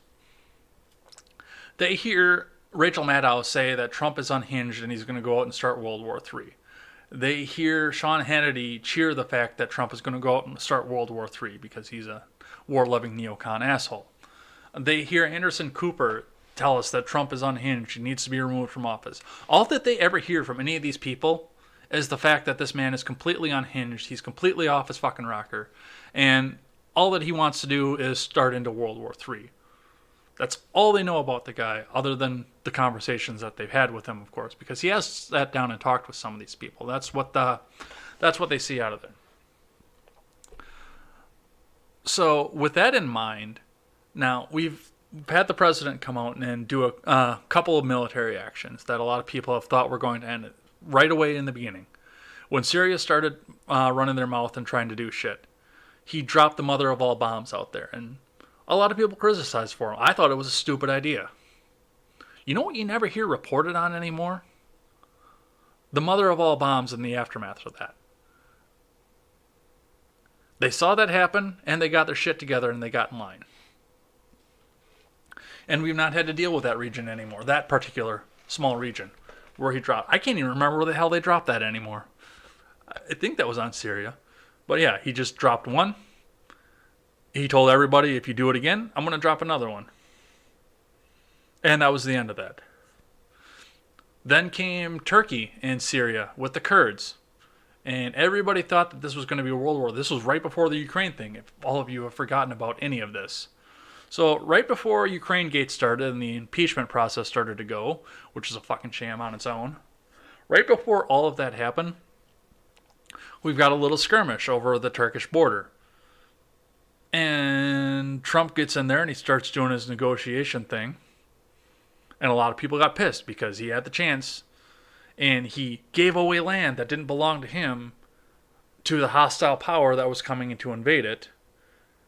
S1: They hear Rachel Maddow say that Trump is unhinged and he's going to go out and start World War III. They hear Sean Hannity cheer the fact that Trump is going to go out and start World War III because he's a war-loving neocon asshole. They hear Anderson Cooper tell us that Trump is unhinged and needs to be removed from office. All that they ever hear from any of these people is the fact that this man is completely unhinged. He's completely off his fucking rocker. And all that he wants to do is start into World War III. That's all they know about the guy, other than the conversations that they've had with him, of course, because he has sat down and talked with some of these people. That's what they see out of it. So with that in mind, now we've had the president come out and do a couple of military actions that a lot of people have thought were going to end it right away in the beginning. When Syria started running their mouth and trying to do shit, he dropped the mother of all bombs out there, and a lot of people criticized for him. I thought it was a stupid idea. You know what you never hear reported on anymore? The mother of all bombs and the aftermath of that. They saw that happen, and they got their shit together, and they got in line. And we've not had to deal with that region anymore, that particular small region where he dropped. I can't even remember where the hell they dropped that anymore. I think that was on Syria. But yeah, he just dropped one. He told everybody, if you do it again, I'm going to drop another one. And that was the end of that. Then came Turkey and Syria with the Kurds. And everybody thought that this was going to be a world war. This was right before the Ukraine thing, if all of you have forgotten about any of this. So right before Ukraine Gate started and the impeachment process started to go, which is a fucking sham on its own, right before all of that happened, we've got a little skirmish over the Turkish border. And then Trump gets in there and he starts doing his negotiation thing. And a lot of people got pissed because he had the chance and he gave away land that didn't belong to him to the hostile power that was coming in to invade it.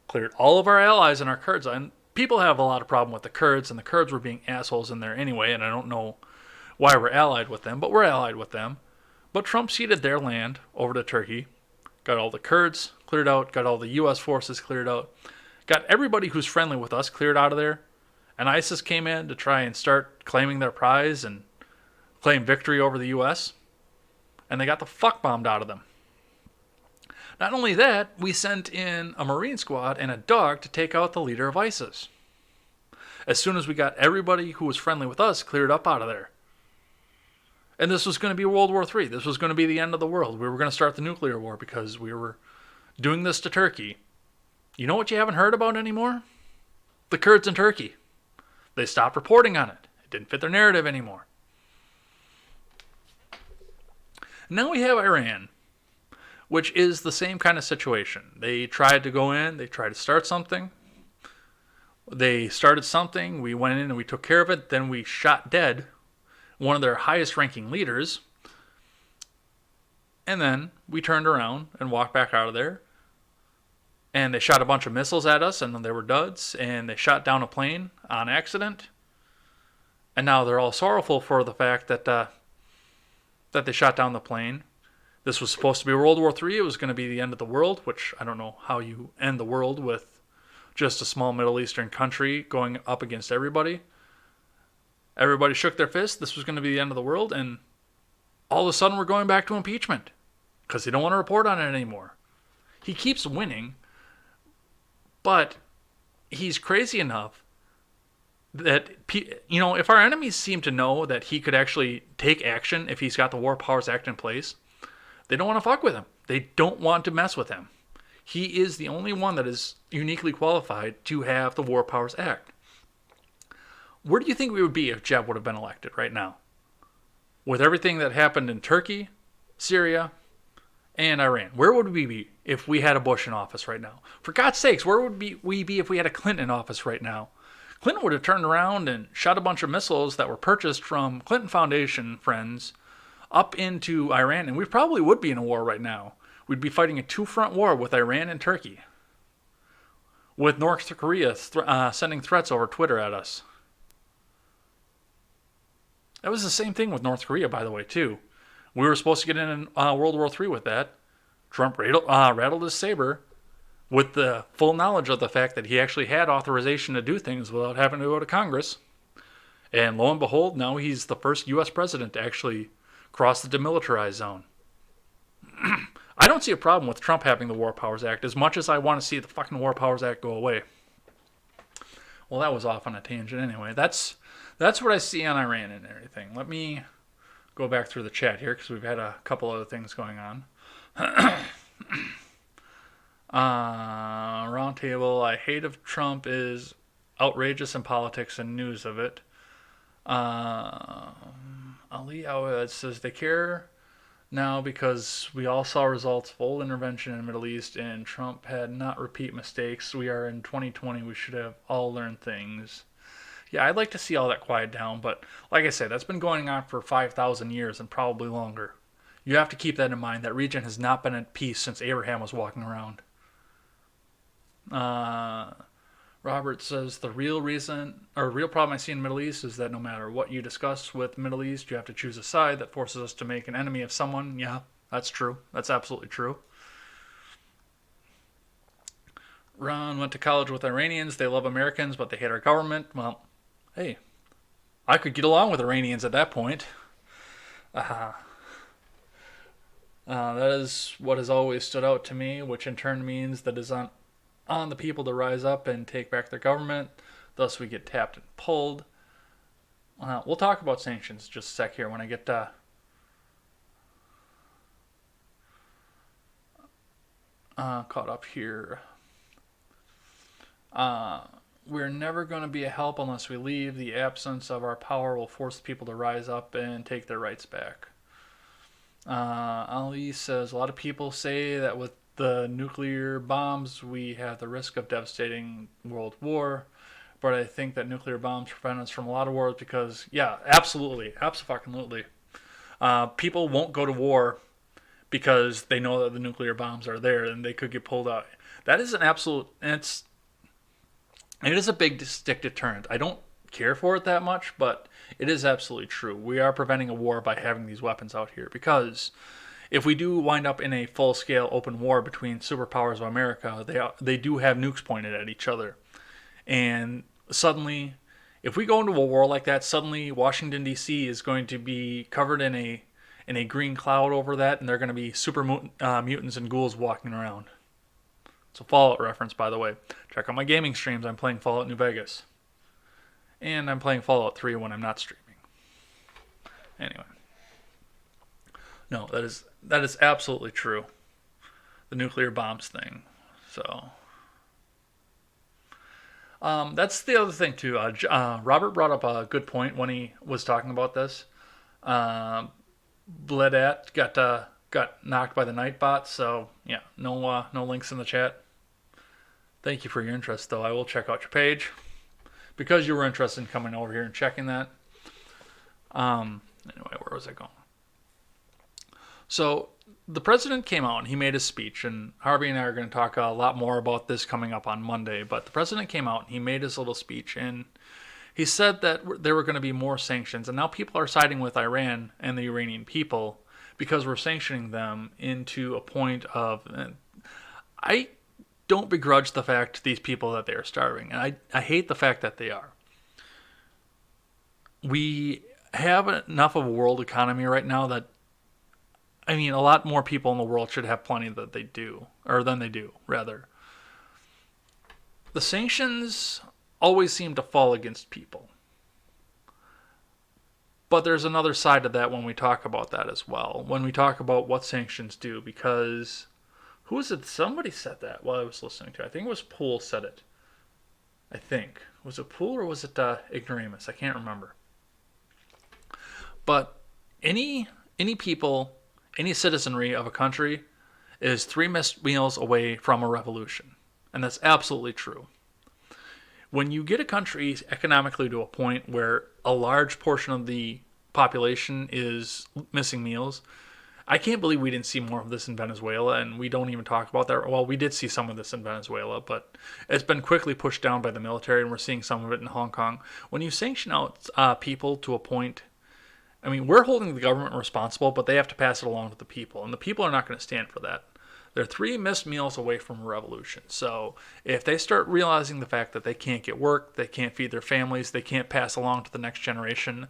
S1: Cleared all of our allies and our Kurds. And people have a lot of problem with the Kurds, and the Kurds were being assholes in there anyway, and I don't know why we're allied with them, but we're allied with them. But Trump ceded their land over to Turkey, got all the Kurds cleared out, got all the U.S. forces cleared out, got everybody who's friendly with us cleared out of there, and ISIS came in to try and start claiming their prize and claim victory over the U.S., and they got the fuck bombed out of them. Not only that, we sent in a Marine squad and a dog to take out the leader of ISIS. As soon as we got everybody who was friendly with us cleared up out of there. And this was going to be World War III. This was going to be the end of the world. We were going to start the nuclear war because we were doing this to Turkey. You know what you haven't heard about anymore? The Kurds in Turkey. They stopped reporting on it. It didn't fit their narrative anymore. Now we have Iran, which is the same kind of situation. They tried to go in, they tried to start something. They started something, we went in and we took care of it, then we shot dead one of their highest ranking leaders, and then we turned around and walked back out of there, and they shot a bunch of missiles at us, and they were duds, and they shot down a plane on accident, and now they're all sorrowful for the fact that they shot down the plane. This was supposed to be World War III. It was going to be the end of the world, which I don't know how you end the world with just a small Middle Eastern country going up against everybody. Everybody shook their fist. This was going to be the end of the world, and all of a sudden we're going back to impeachment because they don't want to report on it anymore. He keeps winning, but he's crazy enough that, you know, if our enemies seem to know that he could actually take action if he's got the War Powers Act in place, they don't want to fuck with him. They don't want to mess with him. He is the only one that is uniquely qualified to have the War Powers Act. Where do you think we would be if Jeb would have been elected right now? With everything that happened in Turkey, Syria, and Iran. Where would we be if we had a Bush in office right now? For God's sakes, where would we be if we had a Clinton in office right now? Clinton would have turned around and shot a bunch of missiles that were purchased from Clinton Foundation friends up into Iran, and we probably would be in a war right now. We'd be fighting a two-front war with Iran and Turkey, with North Korea sending threats over Twitter at us. That was the same thing with North Korea, by the way, too. We were supposed to get in World War III with that. Trump rattled his saber with the full knowledge of the fact that he actually had authorization to do things without having to go to Congress. And lo and behold, now he's the first U.S. president to actually cross the demilitarized zone. I don't see a problem with Trump having the War Powers Act as much as I want to see the fucking War Powers Act go away. Well, that was off on a tangent anyway. That's what I see on Iran and everything. Let me go back through the chat here because we've had a couple other things going on. Roundtable, I hate if Trump is outrageous in politics and news of it. Ali Awad says they care now because we all saw results of old intervention in the Middle East and Trump had not repeat mistakes. We are in 2020. We should have all learned things. Yeah, I'd like to see all that quiet down, but like I said, that's been going on for 5,000 years and probably longer. You have to keep that in mind. That region has not been at peace since Abraham was walking around. Robert says the real problem I see in the Middle East is that no matter what you discuss with the Middle East, you have to choose a side that forces us to make an enemy of someone. Yeah, that's true. That's absolutely true. Ron went to college with Iranians. They love Americans, but they hate our government. Well, hey, I could get along with Iranians at that point. That is what has always stood out to me, which in turn means that it's on the people to rise up and take back their government. Thus, we get tapped and pulled. We'll talk about sanctions just a sec here when I get caught up here. We're never going to be a help unless we leave. The absence of our power will force people to rise up and take their rights back. Ali says, a lot of people say that with the nuclear bombs, we have the risk of devastating world war. But I think that nuclear bombs prevent us from a lot of wars because, yeah, absolutely, absolutely. People won't go to war because they know that the nuclear bombs are there and they could get pulled out. That is an absolute. It is a big stick deterrent. I don't care for it that much, but it is absolutely true. We are preventing a war by having these weapons out here because if we do wind up in a full-scale open war between superpowers of America, they do have nukes pointed at each other, and suddenly, if we go into a war like that, suddenly Washington D.C. is going to be covered in a green cloud over that, and they're going to be mutants and ghouls walking around. It's a Fallout reference, by the way. Check out my gaming streams. I'm playing Fallout New Vegas. And I'm playing Fallout 3 when I'm not streaming. Anyway. No, that is absolutely true. The nuclear bombs thing. So, that's the other thing, too. Robert brought up a good point when he was talking about this. Bledat got knocked by the Nightbot, so, yeah, no links in the chat. Thank you for your interest, though. I will check out your page because you were interested in coming over here and checking that. Anyway, where was I going? So the president came out and he made his speech, and Harvey and I are going to talk a lot more about this coming up on Monday. But the president came out and he made his little speech, and he said that there were going to be more sanctions, and now people are siding with Iran and the Iranian people because we're sanctioning them into a point of. I don't begrudge the fact to these people that they are starving, and I hate the fact that they are. We have enough of a world economy right now that, I mean, a lot more people in the world should have plenty than they do, rather. The sanctions always seem to fall against people. But there's another side to that when we talk about that as well. When we talk about what sanctions do, because who was it? Somebody said that while I was listening to it. I think it was Poole said it. I think. Was it Poole or was it Ignoramus? I can't remember. But any people, any citizenry of a country is 3 missed meals away from a revolution. And that's absolutely true. When you get a country economically to a point where a large portion of the population is missing meals, I can't believe we didn't see more of this in Venezuela, and we don't even talk about that. Well, we did see some of this in Venezuela, but it's been quickly pushed down by the military, and we're seeing some of it in Hong Kong. When you sanction out people to a point, I mean, we're holding the government responsible, but they have to pass it along to the people, and the people are not going to stand for that. They're 3 missed meals away from a revolution. So if they start realizing the fact that they can't get work, they can't feed their families, they can't pass along to the next generation,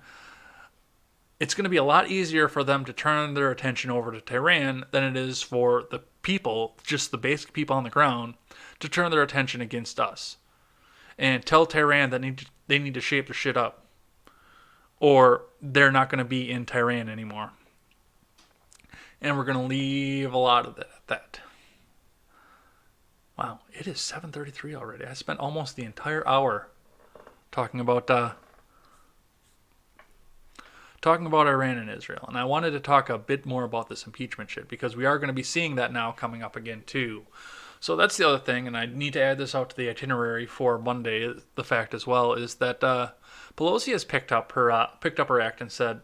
S1: it's going to be a lot easier for them to turn their attention over to Tehran than it is for the people, just the basic people on the ground, to turn their attention against us. And tell Tehran that they need to shape their shit up. Or they're not going to be in Tehran anymore. And we're going to leave a lot of that. Wow, it is 7:33 already. I spent almost the entire hour talking about Iran and Israel. And I wanted to talk a bit more about this impeachment shit because we are going to be seeing that now coming up again too. So that's the other thing, and I need to add this out to the itinerary for Monday. The fact as well is that Pelosi has picked up her act and said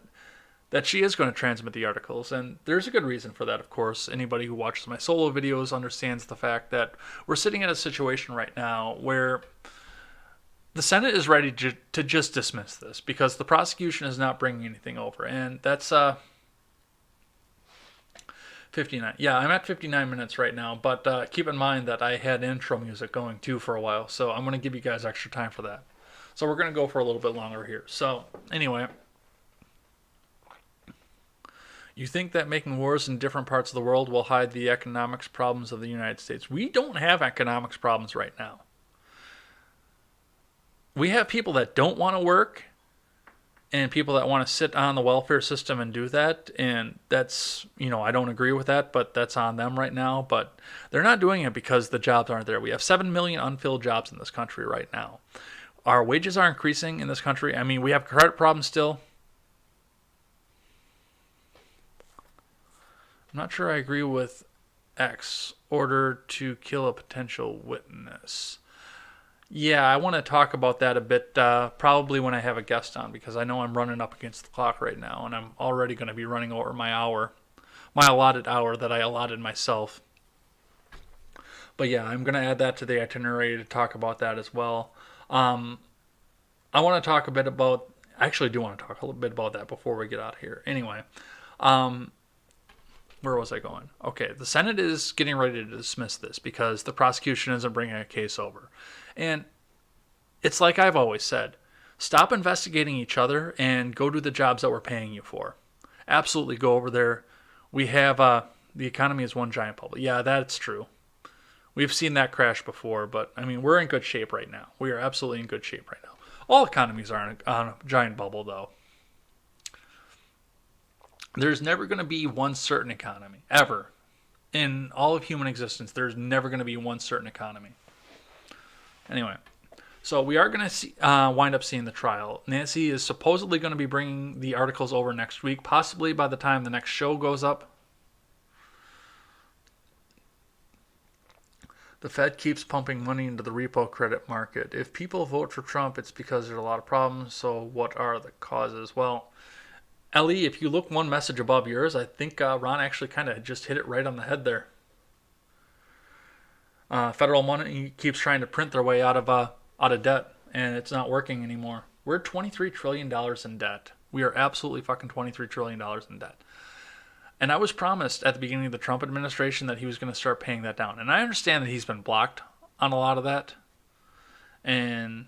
S1: that she is going to transmit the articles, and there's a good reason for that, of course. Anybody who watches my solo videos understands the fact that we're sitting in a situation right now where the Senate is ready to just dismiss this because the prosecution is not bringing anything over, and that's 59. Yeah, I'm at 59 minutes right now, but keep in mind that I had intro music going too for a while, so I'm going to give you guys extra time for that. So we're going to go for a little bit longer here. So anyway, you think that making wars in different parts of the world will hide the economics problems of the United States? We don't have economics problems right now. We have people that don't want to work and people that want to sit on the welfare system and do that. And that's, I don't agree with that, but that's on them right now. But they're not doing it because the jobs aren't there. We have 7 million unfilled jobs in this country right now. Our wages are increasing in this country. I mean, we have credit problems still. I'm not sure I agree with X order to kill a potential witness. Yeah, I want to talk about that a bit, probably when I have a guest on, because I know I'm running up against the clock right now, and I'm already going to be running over my allotted hour that I allotted myself. But yeah, I'm going to add that to the itinerary to talk about that as well. Um, I want to talk a bit about. I actually do want to talk a little bit about that before we get out of here. Anyway, um, where was I going? Okay, the Senate is getting ready to dismiss this because the prosecution isn't bringing a case over, and it's like I've always said: stop investigating each other and go do the jobs that we're paying you for. Absolutely, go over there. We have the economy is one giant bubble. Yeah, that's true. We've seen that crash before, but I mean, we're in good shape right now. We are absolutely in good shape right now. All economies are on a giant bubble, though. There's never going to be one certain economy, ever. In all of human existence, there's never going to be one certain economy. Anyway, so we are going to wind up seeing the trial. Nancy is supposedly going to be bringing the articles over next week, possibly by the time the next show goes up. The Fed keeps pumping money into the repo credit market. If people vote for Trump, it's because there's a lot of problems. So what are the causes? Well, Ellie, if you look one message above yours, I think Ron actually kind of just hit it right on the head there. Federal money keeps trying to print their way out of debt, and it's not working anymore. We're $23 trillion in debt. We are absolutely fucking $23 trillion in debt. And I was promised at the beginning of the Trump administration that he was going to start paying that down. And I understand that he's been blocked on a lot of that. And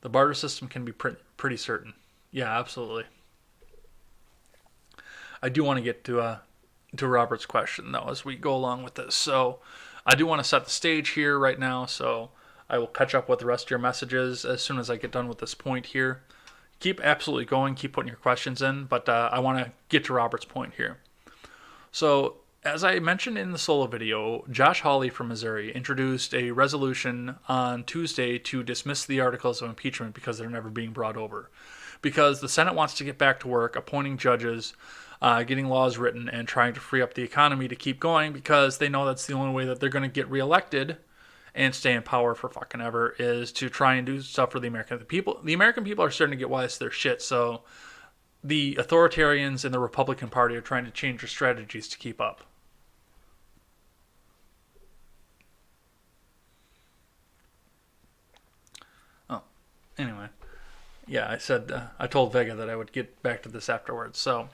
S1: the barter system can be pretty certain. Yeah, absolutely. I do want to get to Robert's question, though, as we go along with this. So I do want to set the stage here right now. So I will catch up with the rest of your messages as soon as I get done with this point here. Keep absolutely going. Keep putting your questions in. But I want to get to Robert's point here. So, as I mentioned in the solo video, Josh Hawley from Missouri introduced a resolution on Tuesday to dismiss the articles of impeachment because they're never being brought over. Because the Senate wants to get back to work, appointing judges, getting laws written, and trying to free up the economy to keep going because they know that's the only way that they're going to get reelected and stay in power for fucking ever, is to try and do stuff for the American people. The American people are starting to get wise to their shit, so the authoritarians in the Republican Party are trying to change their strategies to keep up. Oh, anyway. Yeah, I told Vega that I would get back to this afterwards. So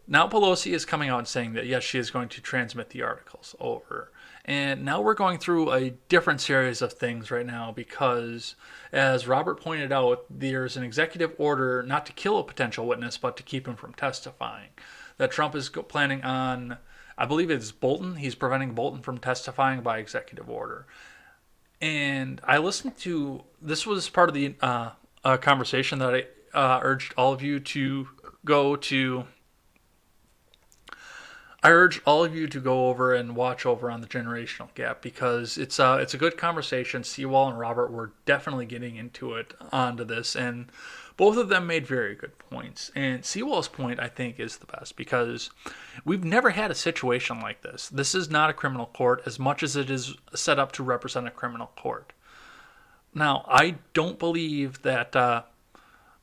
S1: now Pelosi is coming out and saying that, yes, she is going to transmit the articles over. And now we're going through a different series of things right now because, as Robert pointed out, there's an executive order not to kill a potential witness, but to keep him from testifying. That Trump is planning on, I believe it's Bolton. He's preventing Bolton from testifying by executive order. And I listened to, this was part of the conversation that I urged all of you to go to. I urge all of you to go over and watch over on the generational gap because it's a good conversation. Seawall and Robert were definitely getting into it onto this, and both of them made very good points. And Seawall's point, I think, is the best because we've never had a situation like this. This is not a criminal court as much as it is set up to represent a criminal court. Now, I don't believe that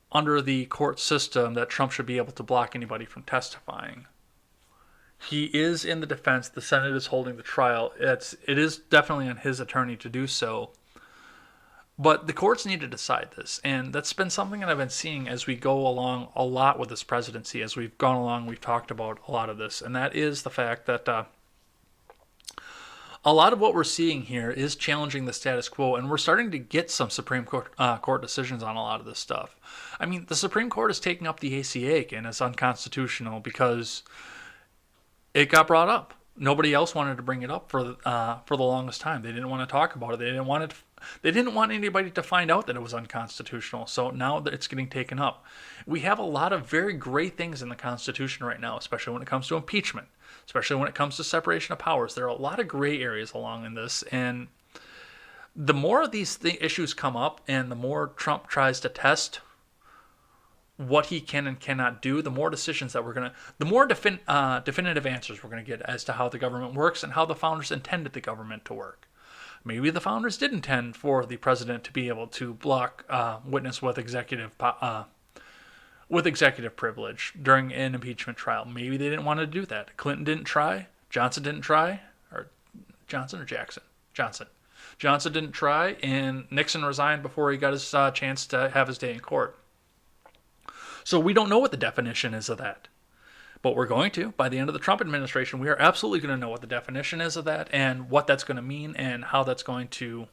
S1: under the court system that Trump should be able to block anybody from testifying. He is in the defense. The Senate is holding the trial. It is definitely on his attorney to do so. But the courts need to decide this. And that's been something that I've been seeing as we go along a lot with this presidency. As we've gone along, we've talked about a lot of this. And that is the fact that a lot of what we're seeing here is challenging the status quo. And we're starting to get some Supreme Court decisions on a lot of this stuff. I mean, the Supreme Court is taking up the ACA and it's unconstitutional because it got brought up. Nobody else wanted to bring it up for the longest time. They didn't want to talk about it. They didn't want anybody to find out that it was unconstitutional. So now that it's getting taken up. We have a lot of very great things in the Constitution right now, especially when it comes to impeachment, especially when it comes to separation of powers. There are a lot of gray areas along in this, and the more of these issues come up and the more Trump tries to test what he can and cannot do, the more decisions that the more definitive answers we're going to get as to how the government works and how the founders intended the government to work. Maybe the founders did intend for the president to be able to block witness with executive privilege during an impeachment trial. Maybe they didn't want to do that. Clinton didn't try. Johnson didn't try. Or Johnson or Jackson? Johnson. Johnson didn't try, and Nixon resigned before he got his chance to have his day in court. So we don't know what the definition is of that. But we're going to. By the end of the Trump administration, we are absolutely going to know what the definition is of that and what that's going to mean and how that's going to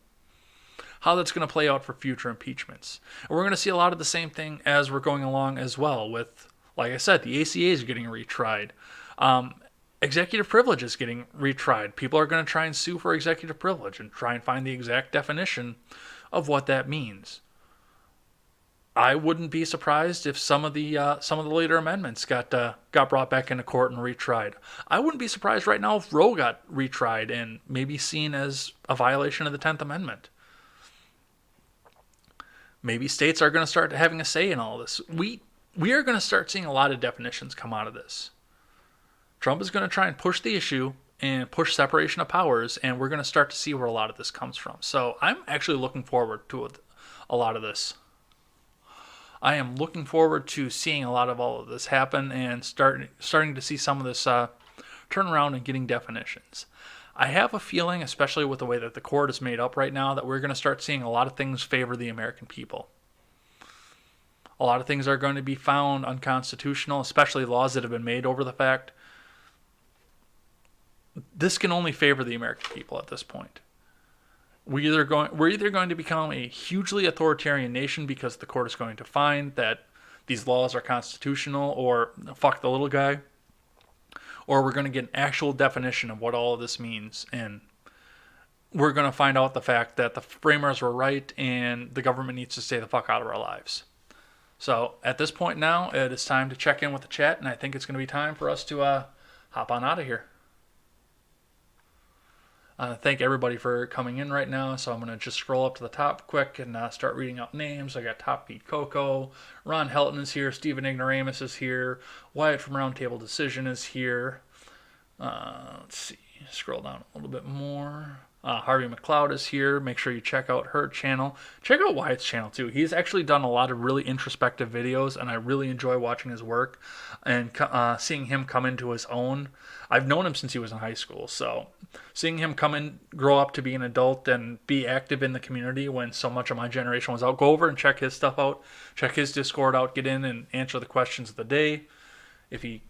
S1: play out for future impeachments. And we're going to see a lot of the same thing as we're going along as well with, like I said, the ACA is getting retried. Executive privilege is getting retried. People are going to try and sue for executive privilege and try and find the exact definition of what that means. I wouldn't be surprised if some of the later amendments got brought back into court and retried. I wouldn't be surprised right now if Roe got retried and maybe seen as a violation of the 10th Amendment. Maybe states are going to start having a say in all this. We are going to start seeing a lot of definitions come out of this. Trump is going to try and push the issue and push separation of powers, and we're going to start to see where a lot of this comes from. So I'm actually looking forward to a lot of this. I am looking forward to seeing a lot of all of this happen and starting to see some of this turn around and getting definitions. I have a feeling, especially with the way that the court is made up right now, that we're going to start seeing a lot of things favor the American people. A lot of things are going to be found unconstitutional, especially laws that have been made over the fact. This can only favor the American people at this point. We're either going to become a hugely authoritarian nation because the court is going to find that these laws are constitutional, or fuck the little guy, or we're going to get an actual definition of what all of this means, and we're going to find out the fact that the framers were right and the government needs to stay the fuck out of our lives. So at this point now, it is time to check in with the chat, and I think it's going to be time for us to hop on out of here. Thank everybody for coming in right now. So I'm going to just scroll up to the top quick and start reading out names. I got Top Beat Coco, Ron Helton is here, Stephen Ignoramus is here, Wyatt from Roundtable Decision is here. Let's see, scroll down a little bit more. Harvey McLeod is here. Make sure you check out her channel. Check out Wyatt's channel too. He's actually done a lot of really introspective videos, and I really enjoy watching his work and seeing him come into his own. I've known him since he was in high school, so seeing him grow up to be an adult and be active in the community when so much of my generation was out, go over and check his stuff out, check his Discord out, get in and answer the questions of the day. If he,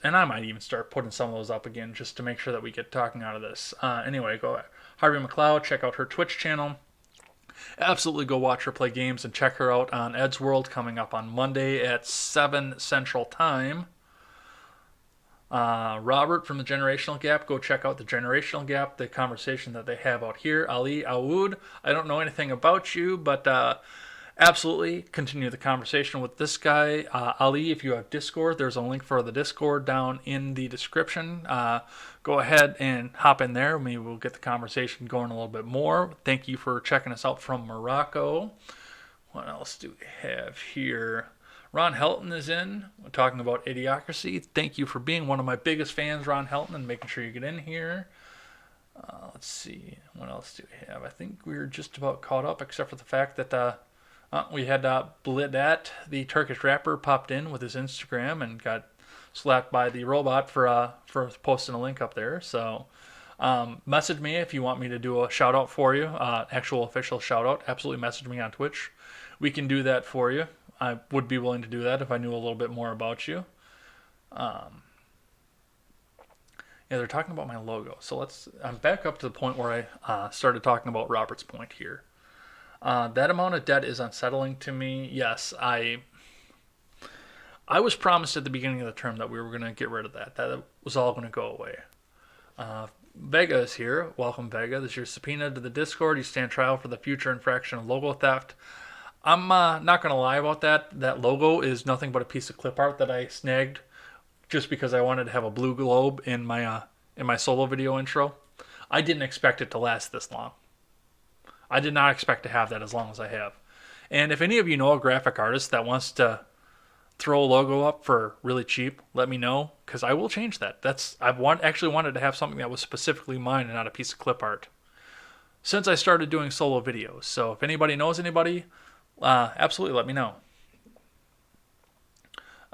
S1: and I might even start putting some of those up again just to make sure that we get talking out of this. Anyway, go Harvey McLeod, check out her Twitch channel. Absolutely go watch her play games and check her out on Ed's World coming up on Monday at 7 Central Time. Robert from the Generational Gap, go check out the Generational Gap, the conversation that they have out here. Ali Aoud, I don't know anything about you, but absolutely continue the conversation with this guy. Ali, if you have Discord, there's a link for the Discord down in the description. Go ahead and hop in there. Maybe we'll get the conversation going a little bit more. Thank you for checking us out from Morocco. What else do we have here? Ron Helton is in. We're talking about Idiocracy. Thank you for being one of my biggest fans, Ron Helton, and making sure you get in here. Let's see. What else do we have? I think we're just about caught up, except for the fact that we had Blidat, the Turkish rapper, popped in with his Instagram and got slapped by the robot for posting a link up there. So message me if you want me to do a shout out for you, actual official shout out. Absolutely message me on Twitch. We can do that for you. I would be willing to do that if I knew a little bit more about you. Yeah, they're talking about my logo. So I'm back up to the point where I started talking about Robert's point here. That amount of debt is unsettling to me. Yes, I was promised at the beginning of the term that we were going to get rid of that. That was all going to go away. Vega is here. Welcome, Vega. This is your subpoena to the Discord. You stand trial for the future infraction of logo theft. I'm not going to lie about that. That logo is nothing but a piece of clip art that I snagged just because I wanted to have a blue globe in my solo video intro. I didn't expect it to last this long. I did not expect to have that as long as I have. And if any of you know a graphic artist that wants to throw a logo up for really cheap, let me know, because I will change that. Actually wanted to have something that was specifically mine and not a piece of clip art since I started doing solo videos. So if anybody knows anybody, absolutely let me know.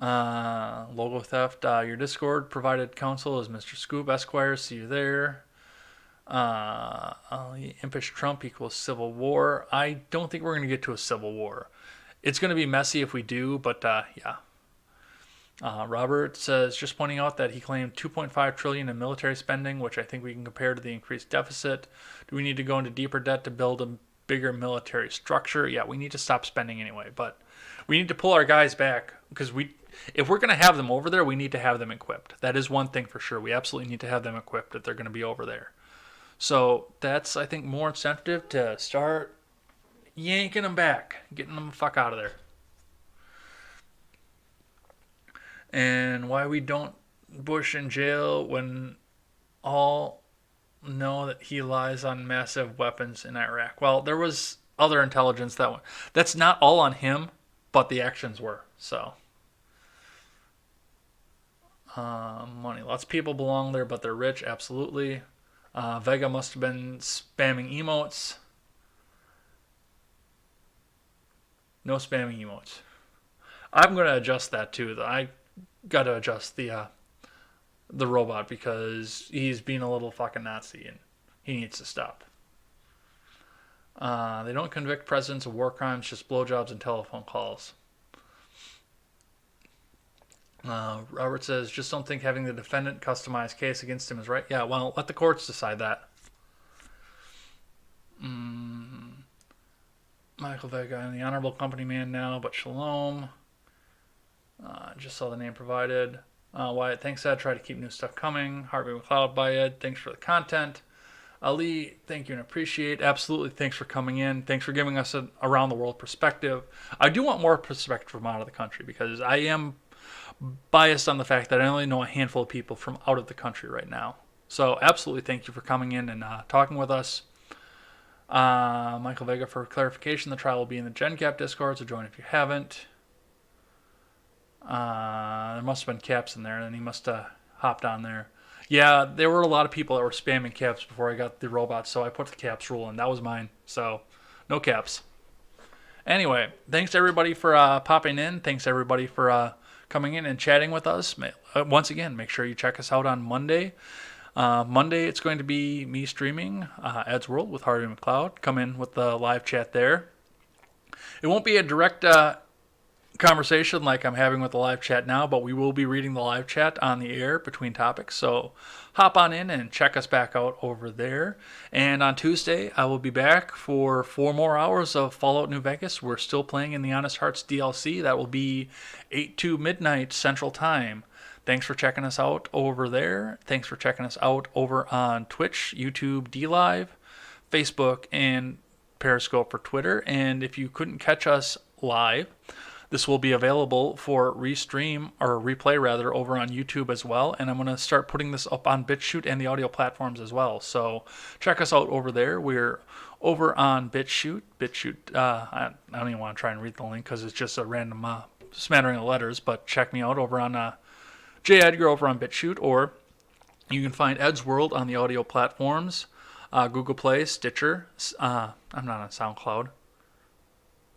S1: Logo theft. Your Discord provided counsel is Mr. Scoop Esquire. See you there. Impish Trump equals civil war. I don't think we're going to get to a civil war. It's going to be messy if we do, but yeah. Robert says, just pointing out that he claimed $2.5 trillion in military spending, which I think we can compare to the increased deficit. Do we need to go into deeper debt to build a bigger military structure? Yeah, we need to stop spending anyway, but we need to pull our guys back because if we're going to have them over there, we need to have them equipped. That is one thing for sure. We absolutely need to have them equipped if they're going to be over there. So that's, I think, more incentive to start yanking them back, getting them the fuck out of there. And why we don't Bush in jail when all know that he lies on massive weapons in Iraq. Well, there was other intelligence that's not all on him, but the actions were. So money. Lots of people belong there, but they're rich. Absolutely. Vega must have been spamming emotes. No spamming emotes. I'm going to adjust that too. I got to adjust the robot because he's being a little fucking Nazi and he needs to stop. They don't convict presidents of war crimes, just blowjobs and telephone calls. Robert says, just don't think having the defendant customize case against him is right. Yeah, well, let the courts decide that. Michael Vega, I'm the honorable company man now, but shalom. Just saw the name provided. Wyatt, thanks, Ed. Try to keep new stuff coming. Harvey McLeod by Ed. Thanks for the content. Ali, thank you and appreciate. Absolutely, thanks for coming in. Thanks for giving us an around the world perspective. I do want more perspective from out of the country because I am biased on the fact that I only know a handful of people from out of the country right now. So absolutely thank you for coming in and talking with us. Michael Vega, for clarification, the trial will be in the GenCap Discord, so join if you haven't. There must have been caps in there, and then he must have hopped on there. Yeah, there were a lot of people that were spamming caps before I got the robots, so I put the caps rule in. That was mine, so no caps. Anyway, thanks everybody for popping in. Thanks everybody for coming in and chatting with us. Once again, make sure you check us out on Monday. Monday, it's going to be me streaming Ed's World with Harvey McLeod. Come in with the live chat there. It won't be a direct conversation like I'm having with the live chat now, but we will be reading the live chat on the air between topics. So hop on in and check us back out over there. And on Tuesday, I will be back for 4 more hours of Fallout New Vegas. We're still playing in the Honest Hearts DLC. That will be 8 to midnight Central Time. Thanks for checking us out over there. Thanks for checking us out over on Twitch, YouTube, DLive, Facebook, and Periscope for Twitter. And if you couldn't catch us live, this will be available for restream or replay rather over on YouTube as well. And I'm going to start putting this up on BitChute and the audio platforms as well. So check us out over there. We're over on BitChute. I don't even want to try and read the link because it's just a random smattering of letters. But check me out over on J. Edgar over on BitChute, or you can find Ed's World on the audio platforms, Google Play, Stitcher. I'm not on SoundCloud.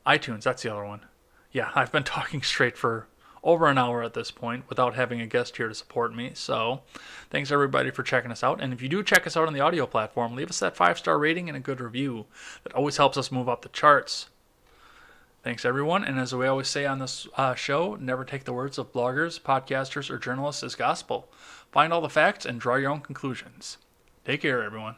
S1: iTunes, that's the other one. Yeah, I've been talking straight for over an hour at this point without having a guest here to support me. So thanks everybody for checking us out. And if you do check us out on the audio platform, leave us that 5-star rating and a good review. That always helps us move up the charts. Thanks, everyone. And as we always say on this show, never take the words of bloggers, podcasters, or journalists as gospel. Find all the facts and draw your own conclusions. Take care, everyone.